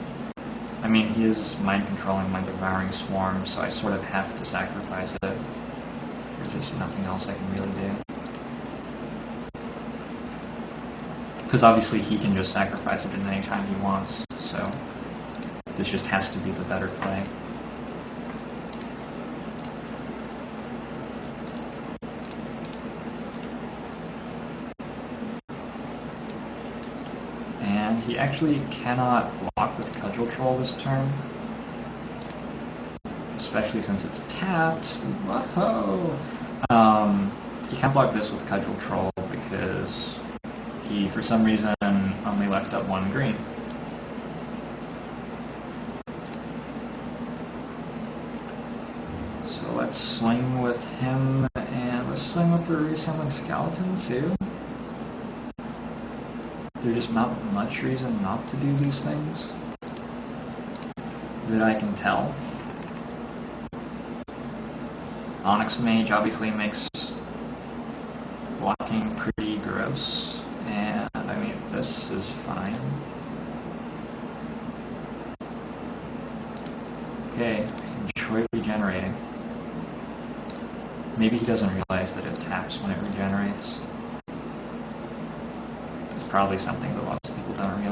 I mean, he is mind controlling my Devouring Swarm, so I sort of have to sacrifice it. There's just nothing else I can really do. Because obviously he can just sacrifice it at any time he wants, so this just has to be the better play. And he actually cannot block with Cudgel Troll this turn, especially since it's tapped. Whoa! He can't block this with Cudgel Troll because he, for some reason, only left up 1 green. So let's swing with him, and let's swing with the Resummon Skeleton too. There's just not much reason not to do these things that I can tell. Onyx Mage obviously makes blocking pretty gross, and I mean, this is fine. Okay, enjoy regenerating. Maybe he doesn't realize that it taps when it regenerates. It's probably something that lots of people don't realize.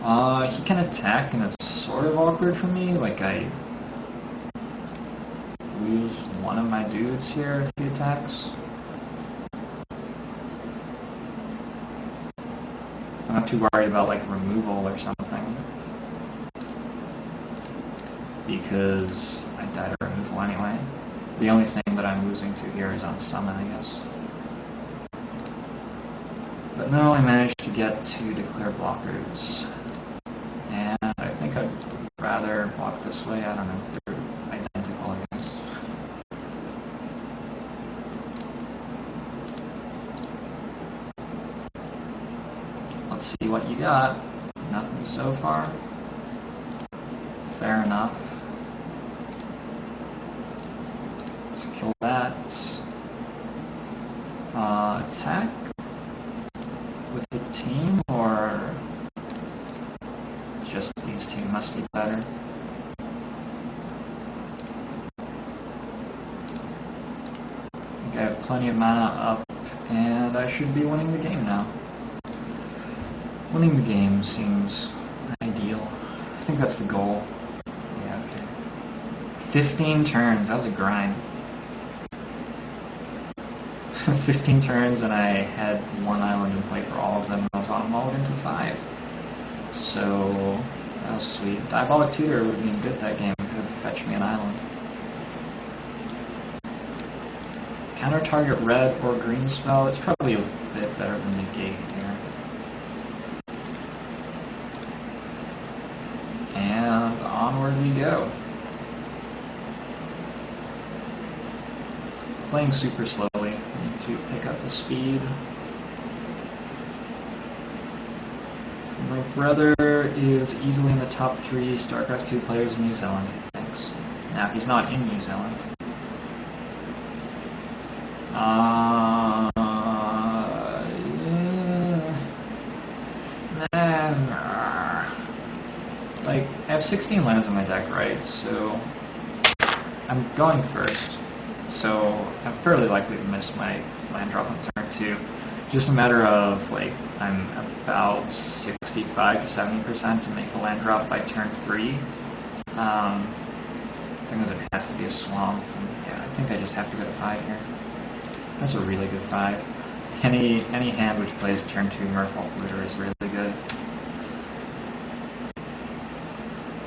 He can attack, and it's sort of awkward for me. Like, I lose one of my dudes here if he attacks. I'm not too worried about, like, removal or something, because I died to removal anyway. The only thing that I'm losing to here is on summon, I guess. But no, I managed to get to declare blockers. And I think I'd rather walk this way. I don't know. They're identical, I guess. Let's see what you got. Nothing so far. Fair enough. Let's kill that. Attack with the team, or just these two must be better. I think I have plenty of mana up, and I should be winning the game now. Winning the game seems ideal. I think that's the goal. Yeah, okay. 15 turns, that was a grind. 15 turns, and I had one island in play for all of them. I was on mulligan to 5. So, that was sweet. Diabolic Tutor would have been good that game. It could have fetched me an island. Counter target red or green spell. It's probably a bit better than negate here. And onward we go. Playing super slowly. Need to pick up the speed. My brother is easily in the top 3 StarCraft 2 players in New Zealand, he thinks. Now, he's not in New Zealand. Like, I have 16 lands in my deck, right? So, I'm going first. So, I'm fairly likely to miss my land drop on turn 2. Just a matter of, like, I'm about 65 to 70% to make a land drop by turn 3. The thing is, it has to be a swamp. And yeah, I think I just have to go to 5 here. That's a really good 5. Any hand which plays turn 2 Merfolk Looter is really good.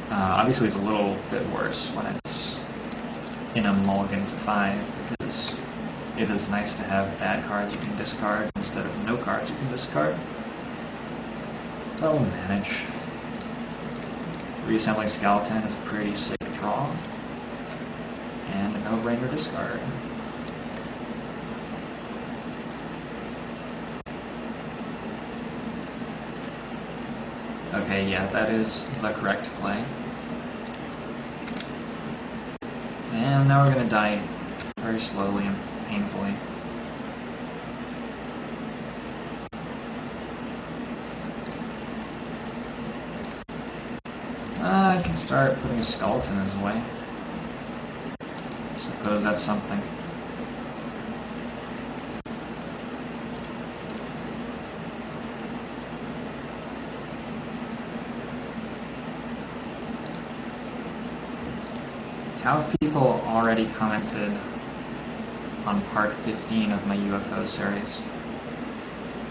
Obviously, it's a little bit worse when it's in a mulligan to 5, because it is nice to have bad cards you can discard instead of no cards you can discard. But we'll manage. Reassembling Skeleton is a pretty sick draw. And a no-brainer discard. Okay, yeah, that is the correct play. And now we're going to die very slowly and painfully. I can start putting a skeleton in his way. I suppose that's something. How have people already commented on part 15 of my UFO series?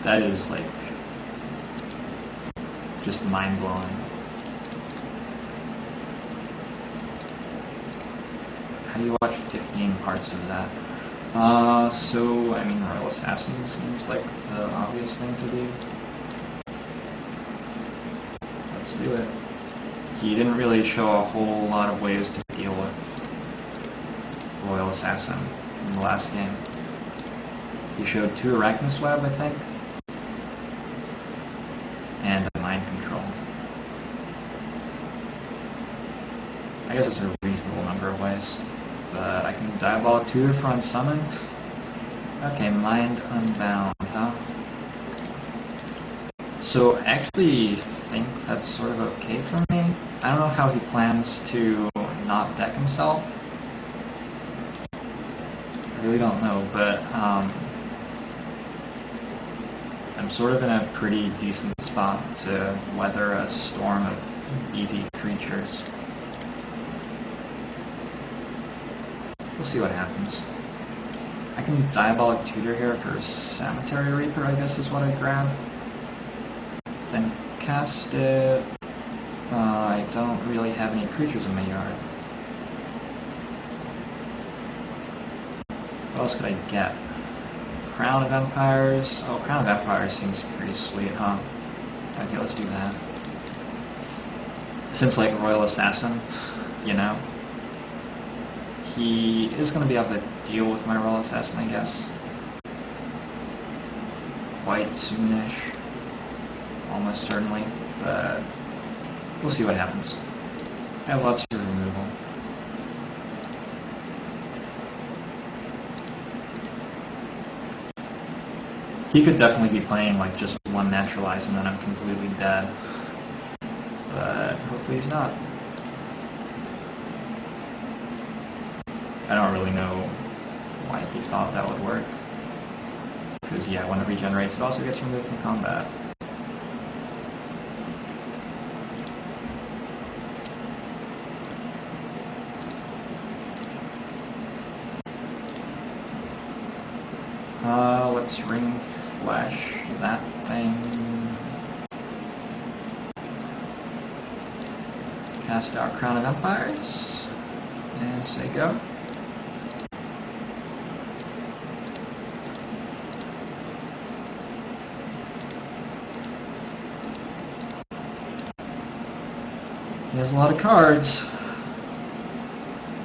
That is, like, just mind-blowing. How do you watch 15 parts of that? So, I mean, Royal Assassin seems like the obvious thing to do. Let's do it. He didn't really show a whole lot of ways to deal with Royal Assassin in the last game. He showed 2 Arachnus Web, I think, and a Mind Control. I guess it's a reasonable number of ways, but I can Diabolic Tutor for Unsummon. Okay, Mind Unbound, huh? So I actually think that's sort of okay for me. I don't know how he plans to not deck himself. I really don't know, but I'm sort of in a pretty decent spot to weather a storm of ED creatures. We'll see what happens. I can Diabolic Tutor here for Cemetery Reaper, I guess is what I grab. Then cast it. I don't really have any creatures in my yard. What else could I get? Crown of Empires. Oh, Crown of Empires seems pretty sweet, huh? Okay, let's do that. Since, like, Royal Assassin, you know, he is going to be able to deal with my Royal Assassin, I guess. Quite soonish. Almost certainly. But we'll see what happens. I have lots of removal. He could definitely be playing like just one Naturalize and then I'm completely dead. But hopefully he's not. I don't really know why he thought that would work. Because yeah, when it regenerates it also gets removed from combat. Let's ring flash that thing. Cast out Crown of Empires. And say go. He has a lot of cards.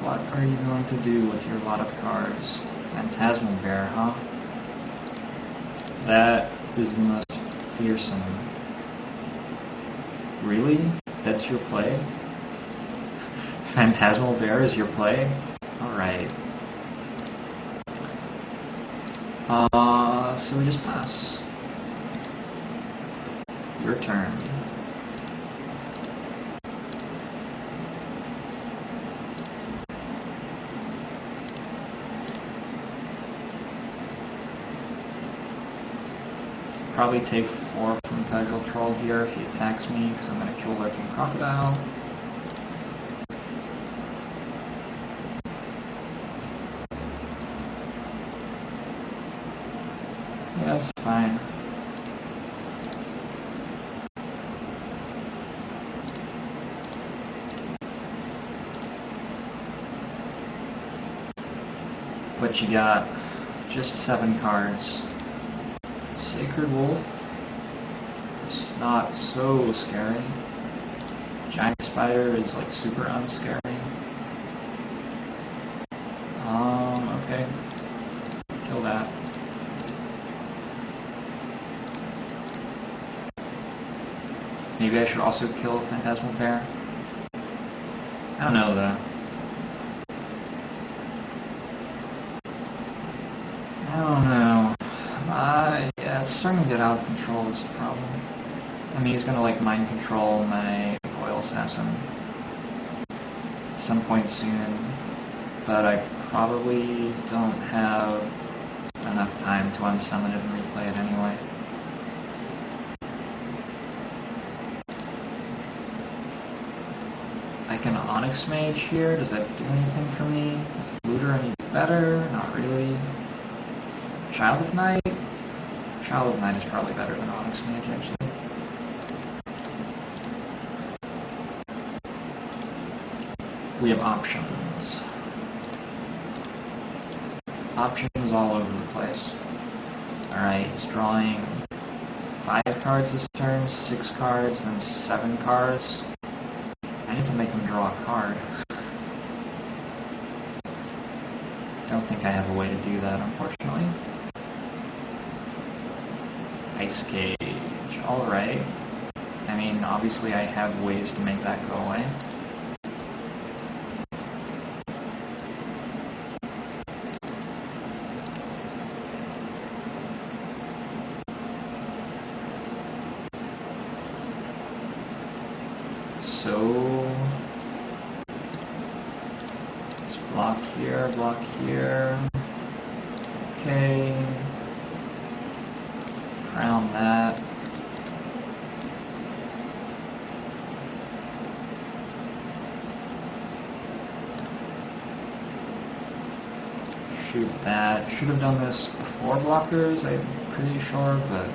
What are you going to do with your lot of cards? Phantasmal Bear, huh? That is the most fearsome. Really? That's your play? Phantasmal Bear is your play? Alright. So we just pass. Your turn. Probably take 4 from Casual Troll here if he attacks me, because I'm going to kill Lurking Crocodile. Yeah, that's fine. What you got? Just 7 cards. Sacred Wolf. It's not so scary. Giant Spider is like super unscary. Okay. Kill that. Maybe I should also kill Phantasmal Bear. I don't know though. I don't know. Yeah, it's starting to get out of control is the problem. I mean, he's gonna like mind control my Royal Assassin at some point soon, but I probably don't have enough time to unsummon it and replay it anyway. I can Onyx Mage here. Does that do anything for me? Is Looter any better? Not really. Child of Night? Child of Night is probably better than Onyx Mage, actually. We have options. Options all over the place. Alright, he's drawing 5 cards this turn, 6 cards, then 7 cards. I need to make him draw a card. Don't think I have a way to do that, unfortunately. Ice Cage. Alright. I mean, obviously I have ways to make that go away. So, let's block here. Okay. Crown that. shoot that. Should have done this before blockers, I'm pretty sure, but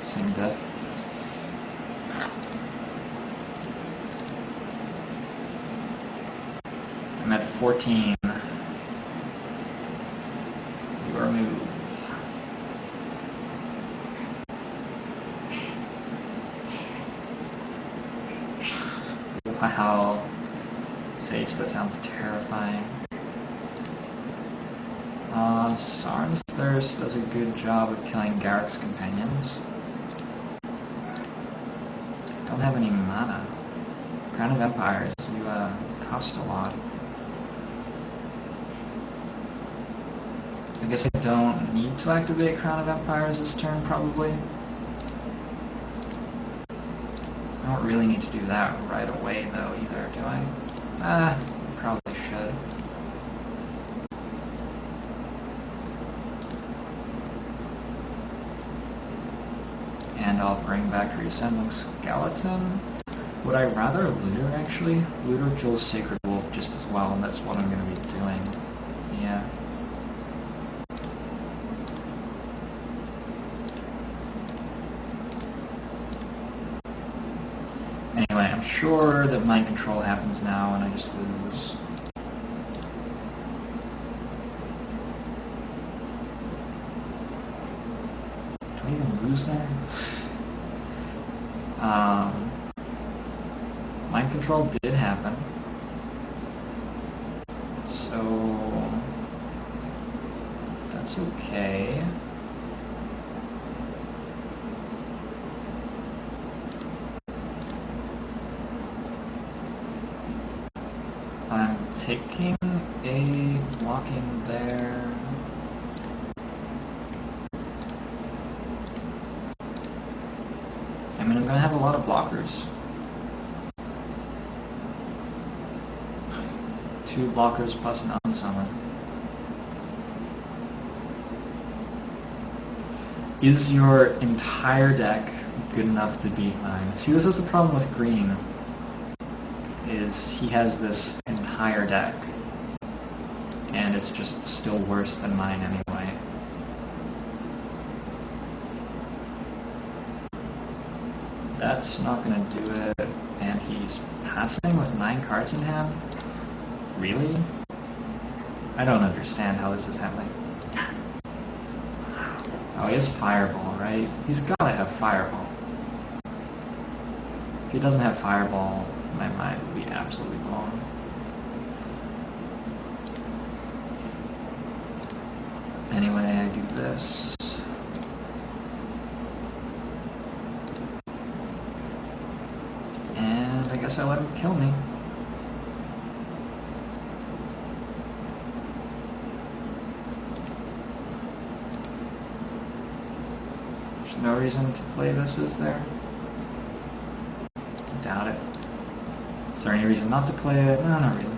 same diff. I'm at 14. Your move. Wow. Sage, that sounds terrifying. Sarn's Thirst does a good job of killing Garrick's companions. Don't have any mana. Crown of Empires, you cost a lot. I guess I don't need to activate Crown of Empires this turn, probably. I don't really need to do that right away, though, either, do I? Probably should. And I'll bring back Reassembling Skeleton. Would I rather Looter, actually? Looter kills Sacred Wolf just as well, and that's what I'm going to be doing. Yeah. Anyway, I'm sure that Mind Control happens now, and I just lose. Do I even lose there? Mind Control did happen. So that's okay. I'm taking a blocking there. I mean, I'm gonna have a lot of blockers. 2 blockers plus an unsummon. Is your entire deck good enough to beat mine? See, this is the problem with green, is he has this entire deck, and it's just still worse than mine anyway. That's not gonna do it, and he's passing with 9 cards in hand? Really? I don't understand how this is happening. Oh, he has Fireball, right? He's gotta have Fireball. If he doesn't have Fireball, my mind would be absolutely blown. Anyway, I do this. And I guess I let him kill me. There's no reason to play this, is there? I doubt it. Is there any reason not to play it? No, not really.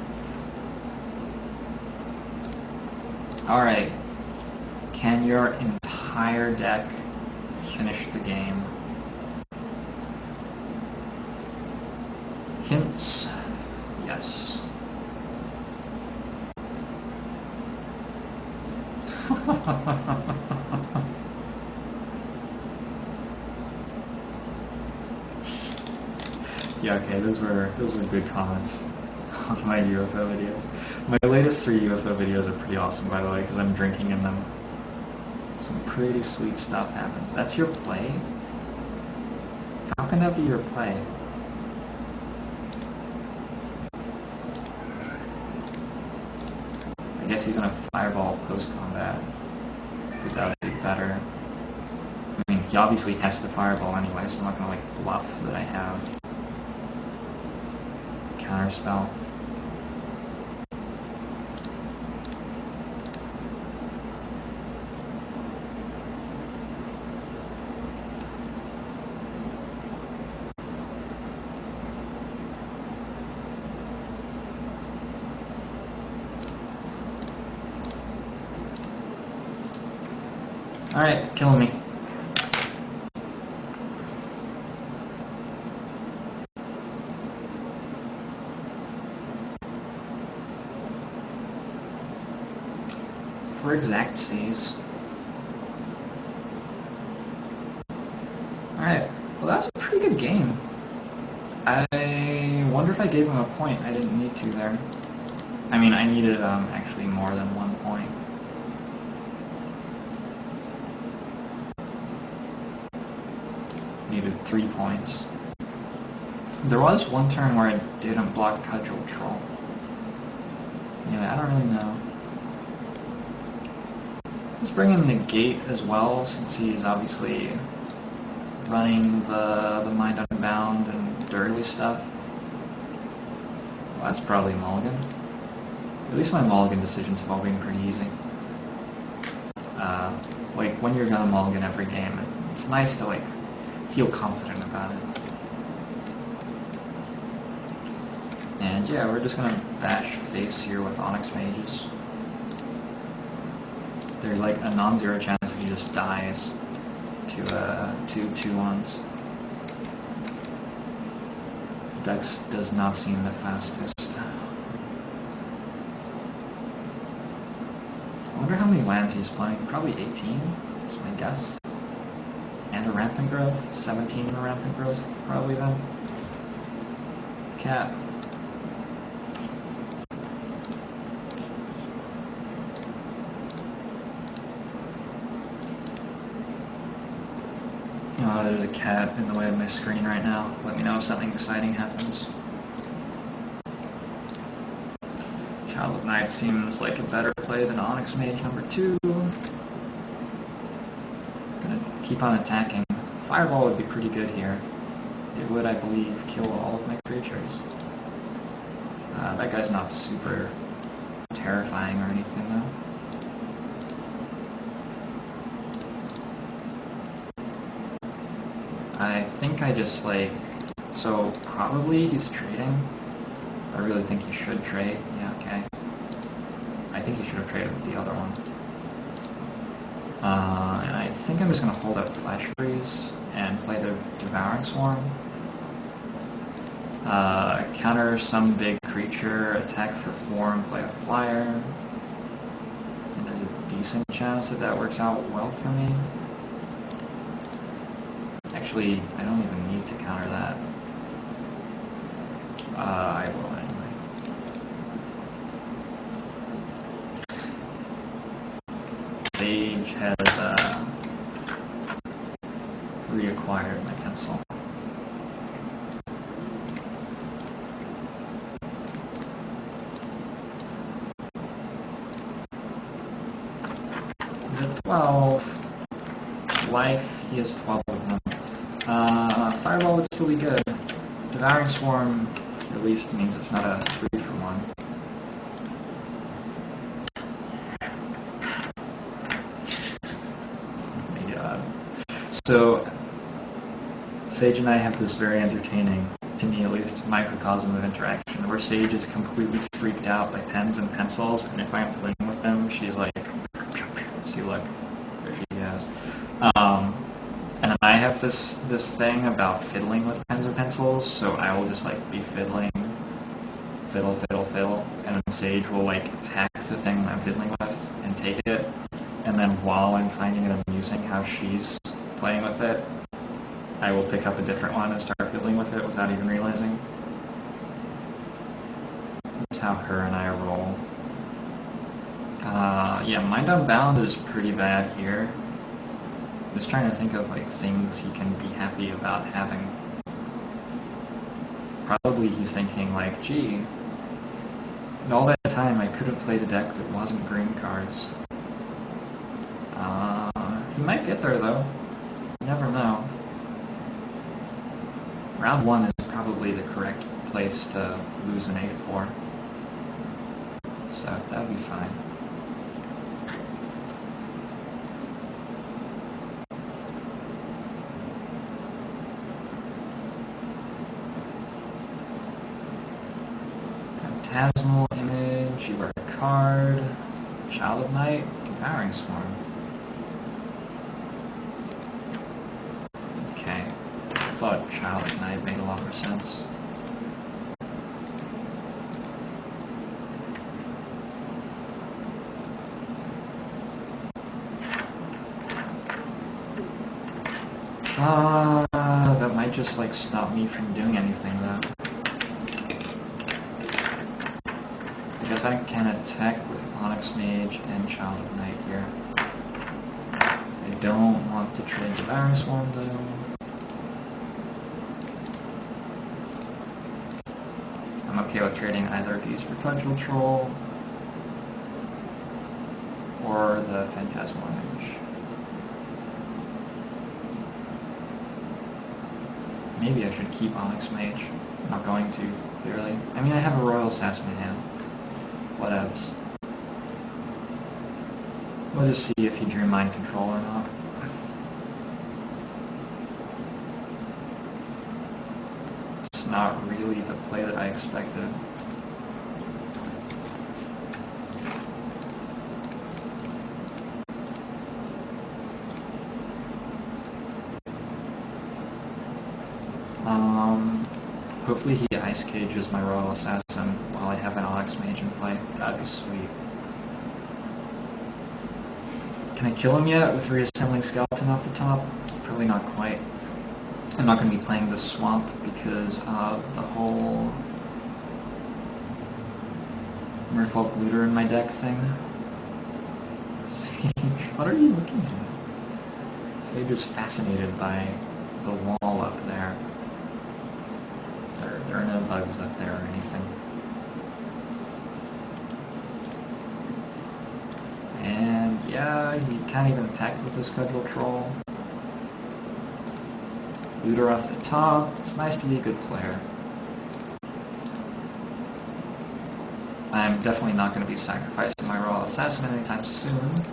Alright. Can your entire deck finish the game? Hints? Yes. Yeah, okay, those were good comments on my UFO videos. My latest 3 UFO videos are pretty awesome, by the way, because I'm drinking in them. Some pretty sweet stuff happens. That's your play? How can that be your play? I guess he's gonna Fireball post-combat, because that would be better. I mean, he obviously has to Fireball anyway, so I'm not gonna, like, bluff that I have Counterspell. Alright, killing me. for exact Cs. Alright, well that was a pretty good game. I wonder if I gave him a point. I didn't need to there. I mean, I needed actually more than 1 point. Needed 3 points. There was one turn where I didn't block Cudgel Troll. Yeah, I don't really know. Let's bring in the Gate as well, since he's obviously running the Mind Unbound and dirty stuff. Well, that's probably a mulligan. At least my mulligan decisions have all been pretty easy. Like, when you're gonna mulligan every game, it's nice to, like, feel confident about it. And yeah, we're just gonna bash face here with Onyx Mages. There's like a non-zero chance that he just dies to 2/2/1s. Dex does not seem the fastest. I wonder how many lands he's playing. Probably 18, is my guess. And a Rampant Growth. 17 in a Rampant Growth, probably then. Cat. Oh, there's a cat in the way of my screen right now. Let me know if something exciting happens. Child of Night seems like a better play than Onyx Mage number 2. Gonna keep on attacking. Fireball would be pretty good here. It would, I believe, kill all of my creatures. That guy's not super terrifying or anything, though. I think I just, like... So, probably he's trading. I really think he should trade. Yeah, okay. I think he should have traded with the other one. And I think I'm just going to hold up Flash Freeze and play the Devouring Swarm. Counter some big creature, attack for 4 and play a flyer. And there's a decent chance that that works out well for me. Actually, I don't even need to counter that. I will anyway. Sage has reacquired my pencil. The 12 life, he has 12 of them. Fireball would still be good. Devouring Swarm at least means it's not a 3-for-1. Oh my god. So, Sage and I have this very entertaining, to me at least, microcosm of interaction where Sage is completely freaked out by pens and pencils, and if I'm playing with them, she's like, see, look, there she is. And I have this thing about fiddling with pens or pencils, so I will just like be fiddling, fiddle, and then Sage will like attack the thing I'm fiddling with and take it, and then while I'm finding it amusing how she's playing with it, I will pick up a different one and start fiddling with it without even realizing. That's how her and I roll. Yeah, Mind Unbound is pretty bad here. I'm just trying to think of like things he can be happy about having. Probably he's thinking like, gee, in all that time I could have played a deck that wasn't green cards. He might get there though. You never know. Round 1 is probably the correct place to lose an 8-4. So that would be fine. Phantasmal Image, you are a card. Child of Night, Devouring Swarm. Okay. I thought Child of Night made a lot more sense. might just like stop me from doing anything though. I guess I can attack with Onyx Mage and Child of Night here. I don't want to trade Devouring Swarm though. I'm okay with trading either of these for Cudgel Troll or the Phantasmal Image. Maybe I should keep Onyx Mage. I'm not going to, clearly. I mean, I have a Royal Assassin in hand. Whatevs. We'll just see if he drew Mind Control or not. It's not really the play that I expected. Hopefully he Ice Cages my Royal Assassin while I have an Onyx Mage in play. That'd be sweet. Can I kill him yet with Reassembling Skeleton off the top? Probably not quite. I'm not going to be playing the Swamp because of the whole Merfolk Looter in my deck thing. What are you looking at? Sage is fascinated by the wall up there. There are no bugs up there or anything. And yeah, he can't even attack with his Cudgel Troll. Looter off the top. It's nice to be a good player. I'm definitely not going to be sacrificing my Royal Assassin anytime soon.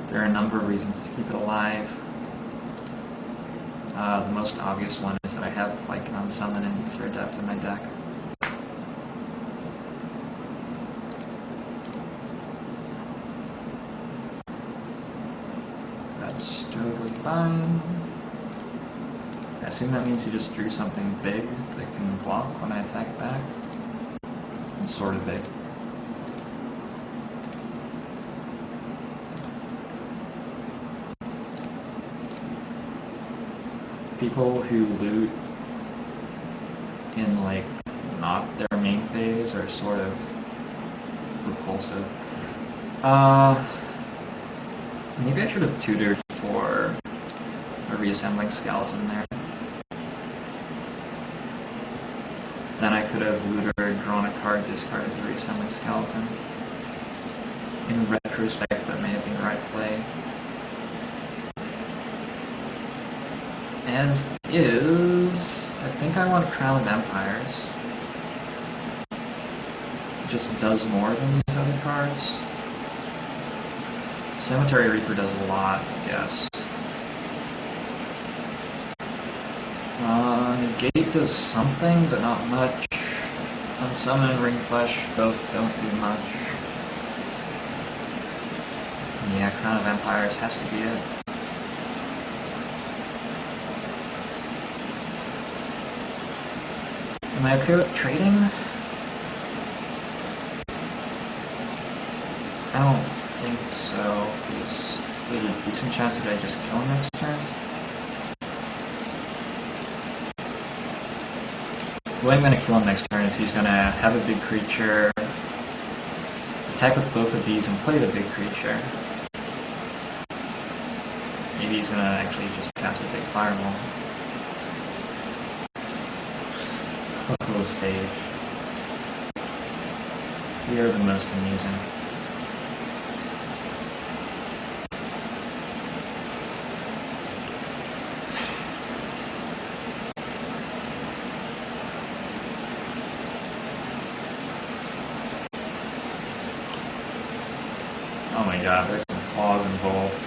There are a number of reasons to keep it alive. The most obvious one is that I have like Unsummon and Ether Adept in my deck. That's totally fine. I assume that means he just drew something big that can block when I attack back. It's sort of big. People who loot in like not their main phase are sort of repulsive. Maybe I should have tutored for a Reassembling Skeleton there. Then I could have lootered, drawn a card, discarded the Reassembling Skeleton. In retrospect, that may have been the right play. As is, I think I want Crown of Empires. It just does more than these other cards. Cemetery Reaper does a lot, I guess. Negate does something, but not much. Unsummon and Ring Flesh both don't do much. Yeah, Crown of Empires has to be it. Am I okay with trading? I don't think so, because there's a decent chance that I just kill him next turn. The way I'm going to kill him next turn is he's going to have a big creature, attack with both of these and play the big creature. Maybe he's going to actually just cast a big fireball. Oh, Sage. You're the most amusing. Oh my god, there's some fog involved.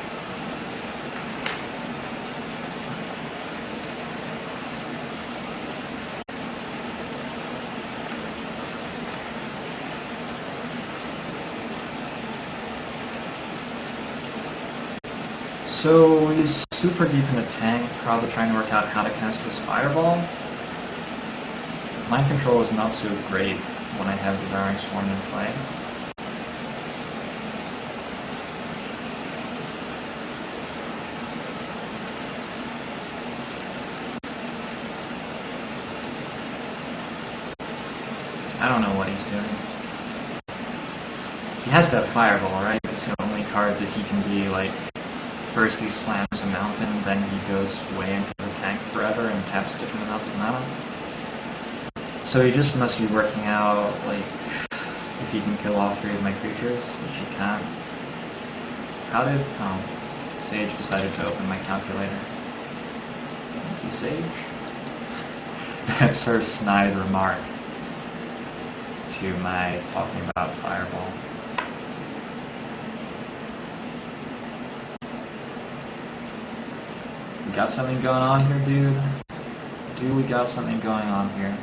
So he's super deep in the tank, probably trying to work out how to cast his fireball. Mind Control is not so great when I have Devouring Swarm in play. I don't know what he's doing. He has to have Fireball, right? It's the only card that he can be like, first he slams a mountain, then he goes way into the tank forever and taps different amounts of mana. So he just must be working out, like, if he can kill all 3 of my creatures, which he can't. How did... oh, Sage decided to open my calculator. Thank you, Sage. That's her snide remark to my talking about Fireball. We got something going on here, dude? We got something going on here?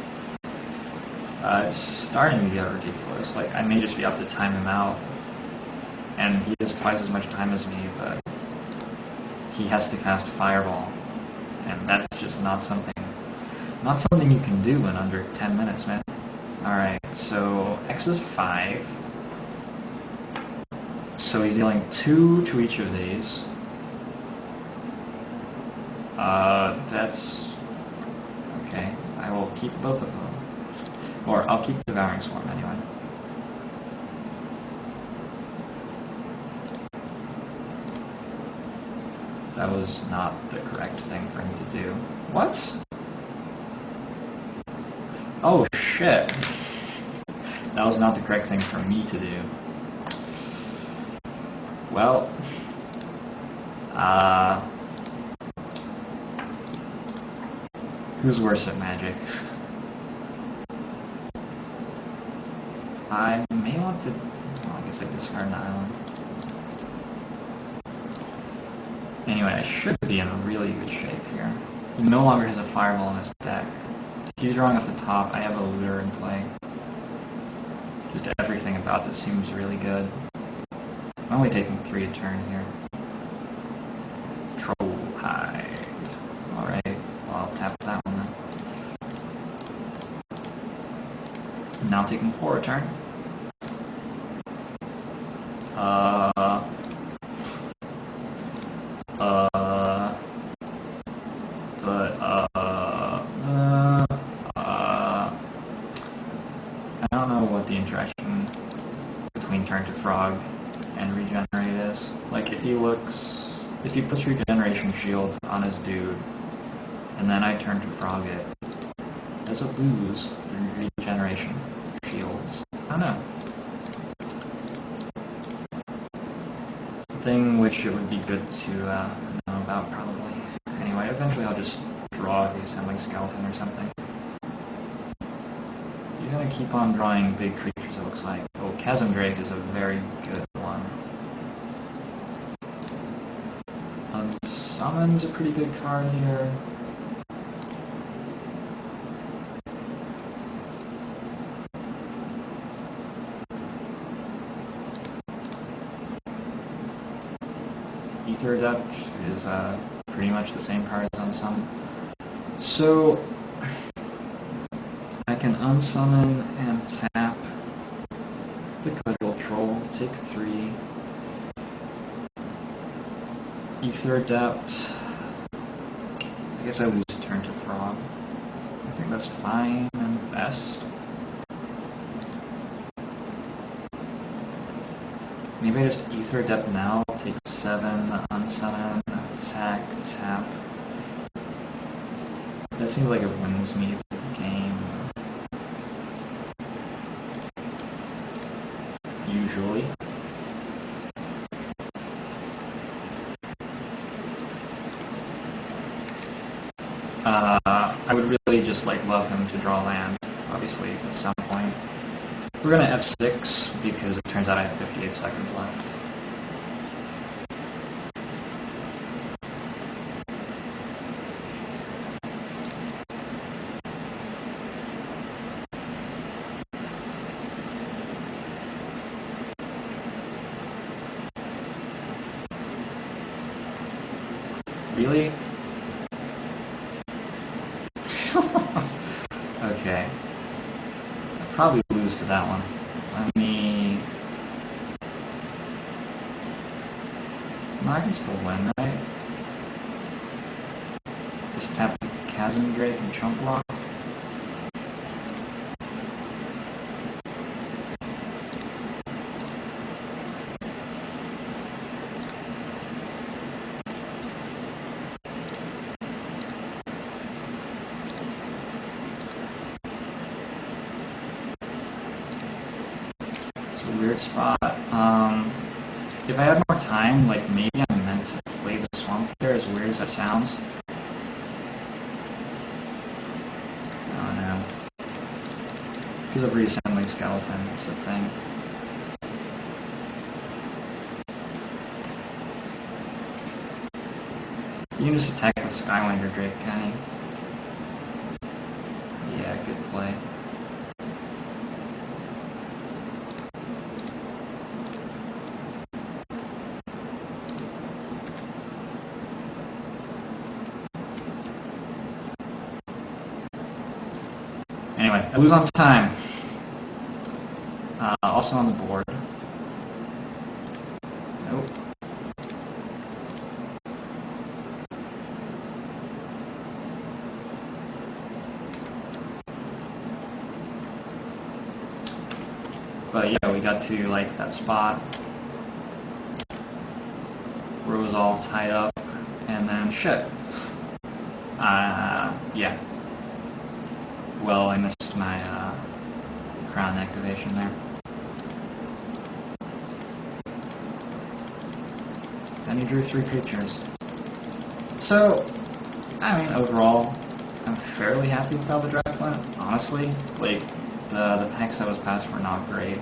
It's starting to get ridiculous. Like, I may just be able to time him out. And he has twice as much time as me, but he has to cast Fireball. And that's just not something you can do in under 10 minutes, man. Alright, so X is 5. So he's dealing 2 to each of these. That's... okay. I will keep both of them. Or I'll keep Devouring Swarm anyway. That was not the correct thing for him to do. What? Oh shit. That was not the correct thing for me to do. Well, who's worse at Magic? I may want to... well, I guess I discard an island. Anyway, I should be in really good shape here. He no longer has a Fireball in his deck. If he's drawing off the top, I have a Looter in play. Just everything about this seems really good. I'm only taking 3 a turn here. Troll Hide. Alright, well, I'll tap that one then. Now taking 4 a turn. I don't know what the interaction between turn to Frog and Regenerate is. Like, if he puts Regeneration Shield on his dude, and then I turn to Frog it, does it lose the Regeneration Shields? I don't know. Thing which it would be good to know about, probably. Anyway, eventually I'll just draw the Assembling Skeleton or something. You're gonna keep on drawing big creatures, it looks like. Oh, Chasm Drake is a very good one. Unsummon's a pretty good card here. Ether Adept is pretty much the same card as Unsummon. So, I can unsummon and tap the Cudgel Troll, take 3. Ether Adept. I guess I lose turn to Frog. I think that's fine and best. Maybe I just Ether Adept now, take 7, unsummon, attack, tap. That seems like it wins me the game. Usually. I would really just love him to draw land, obviously, at some point. We're gonna F6 because it turns out I have 58 seconds left. Really? Okay. I'd probably lose to that one. Let me... no, I can still win, right? Just tap the Chasm Drake and Chunk Block. It's a weird spot. If I had more time, like maybe I'm meant to play the swamp there, as weird as that sounds. Oh no. Because of reassembling skeleton, it's a thing. You can just attack with Skywinder Drake, can you? Yeah, good play. Anyway, I lose on time. Also on the board. Nope. But yeah, we got to like that spot where it was all tied up, and then shit. Yeah. Well, I missed my crown activation there. Then he drew 3 creatures. So, I mean, overall, I'm fairly happy with how the draft went. Honestly, like the packs I was passed were not great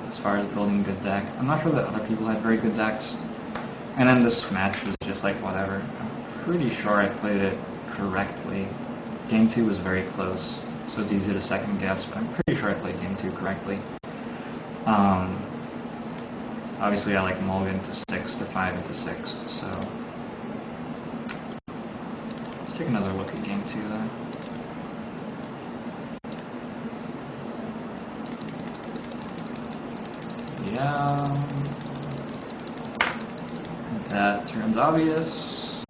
as far as building a good deck. I'm not sure that other people had very good decks. And then this match was just like whatever. I'm pretty sure I played it correctly. Game 2 was very close, so it's easy to second guess, but I'm pretty sure I played Game 2 correctly. Obviously I like mulligan to 6 to 5 into 6, so let's take another look at Game 2 then. Yeah, that turns obvious.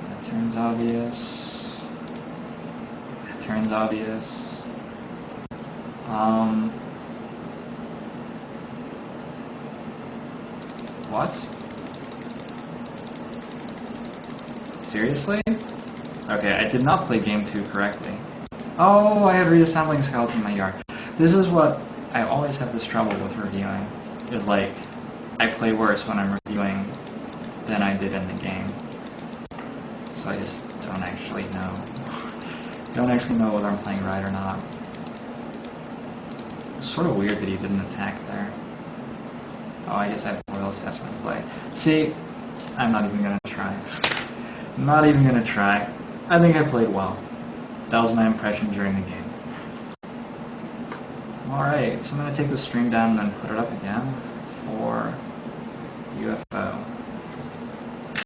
That turns obvious. That turns obvious. What? Seriously? Okay, I did not play Game 2 correctly. Oh, I had reassembling skeleton in my yard. This is what I always have this trouble with reviewing, is like, I play worse when I'm reviewing than I did in the game. So I just don't actually know. Don't actually know whether I'm playing right or not. It's sort of weird that he didn't attack there. Oh, I guess I have Royal Assassin to play. See, I'm not even gonna try. Not even gonna try. I think I played well. That was my impression during the game. Alright, so I'm gonna take the stream down and then put it up again for UFO.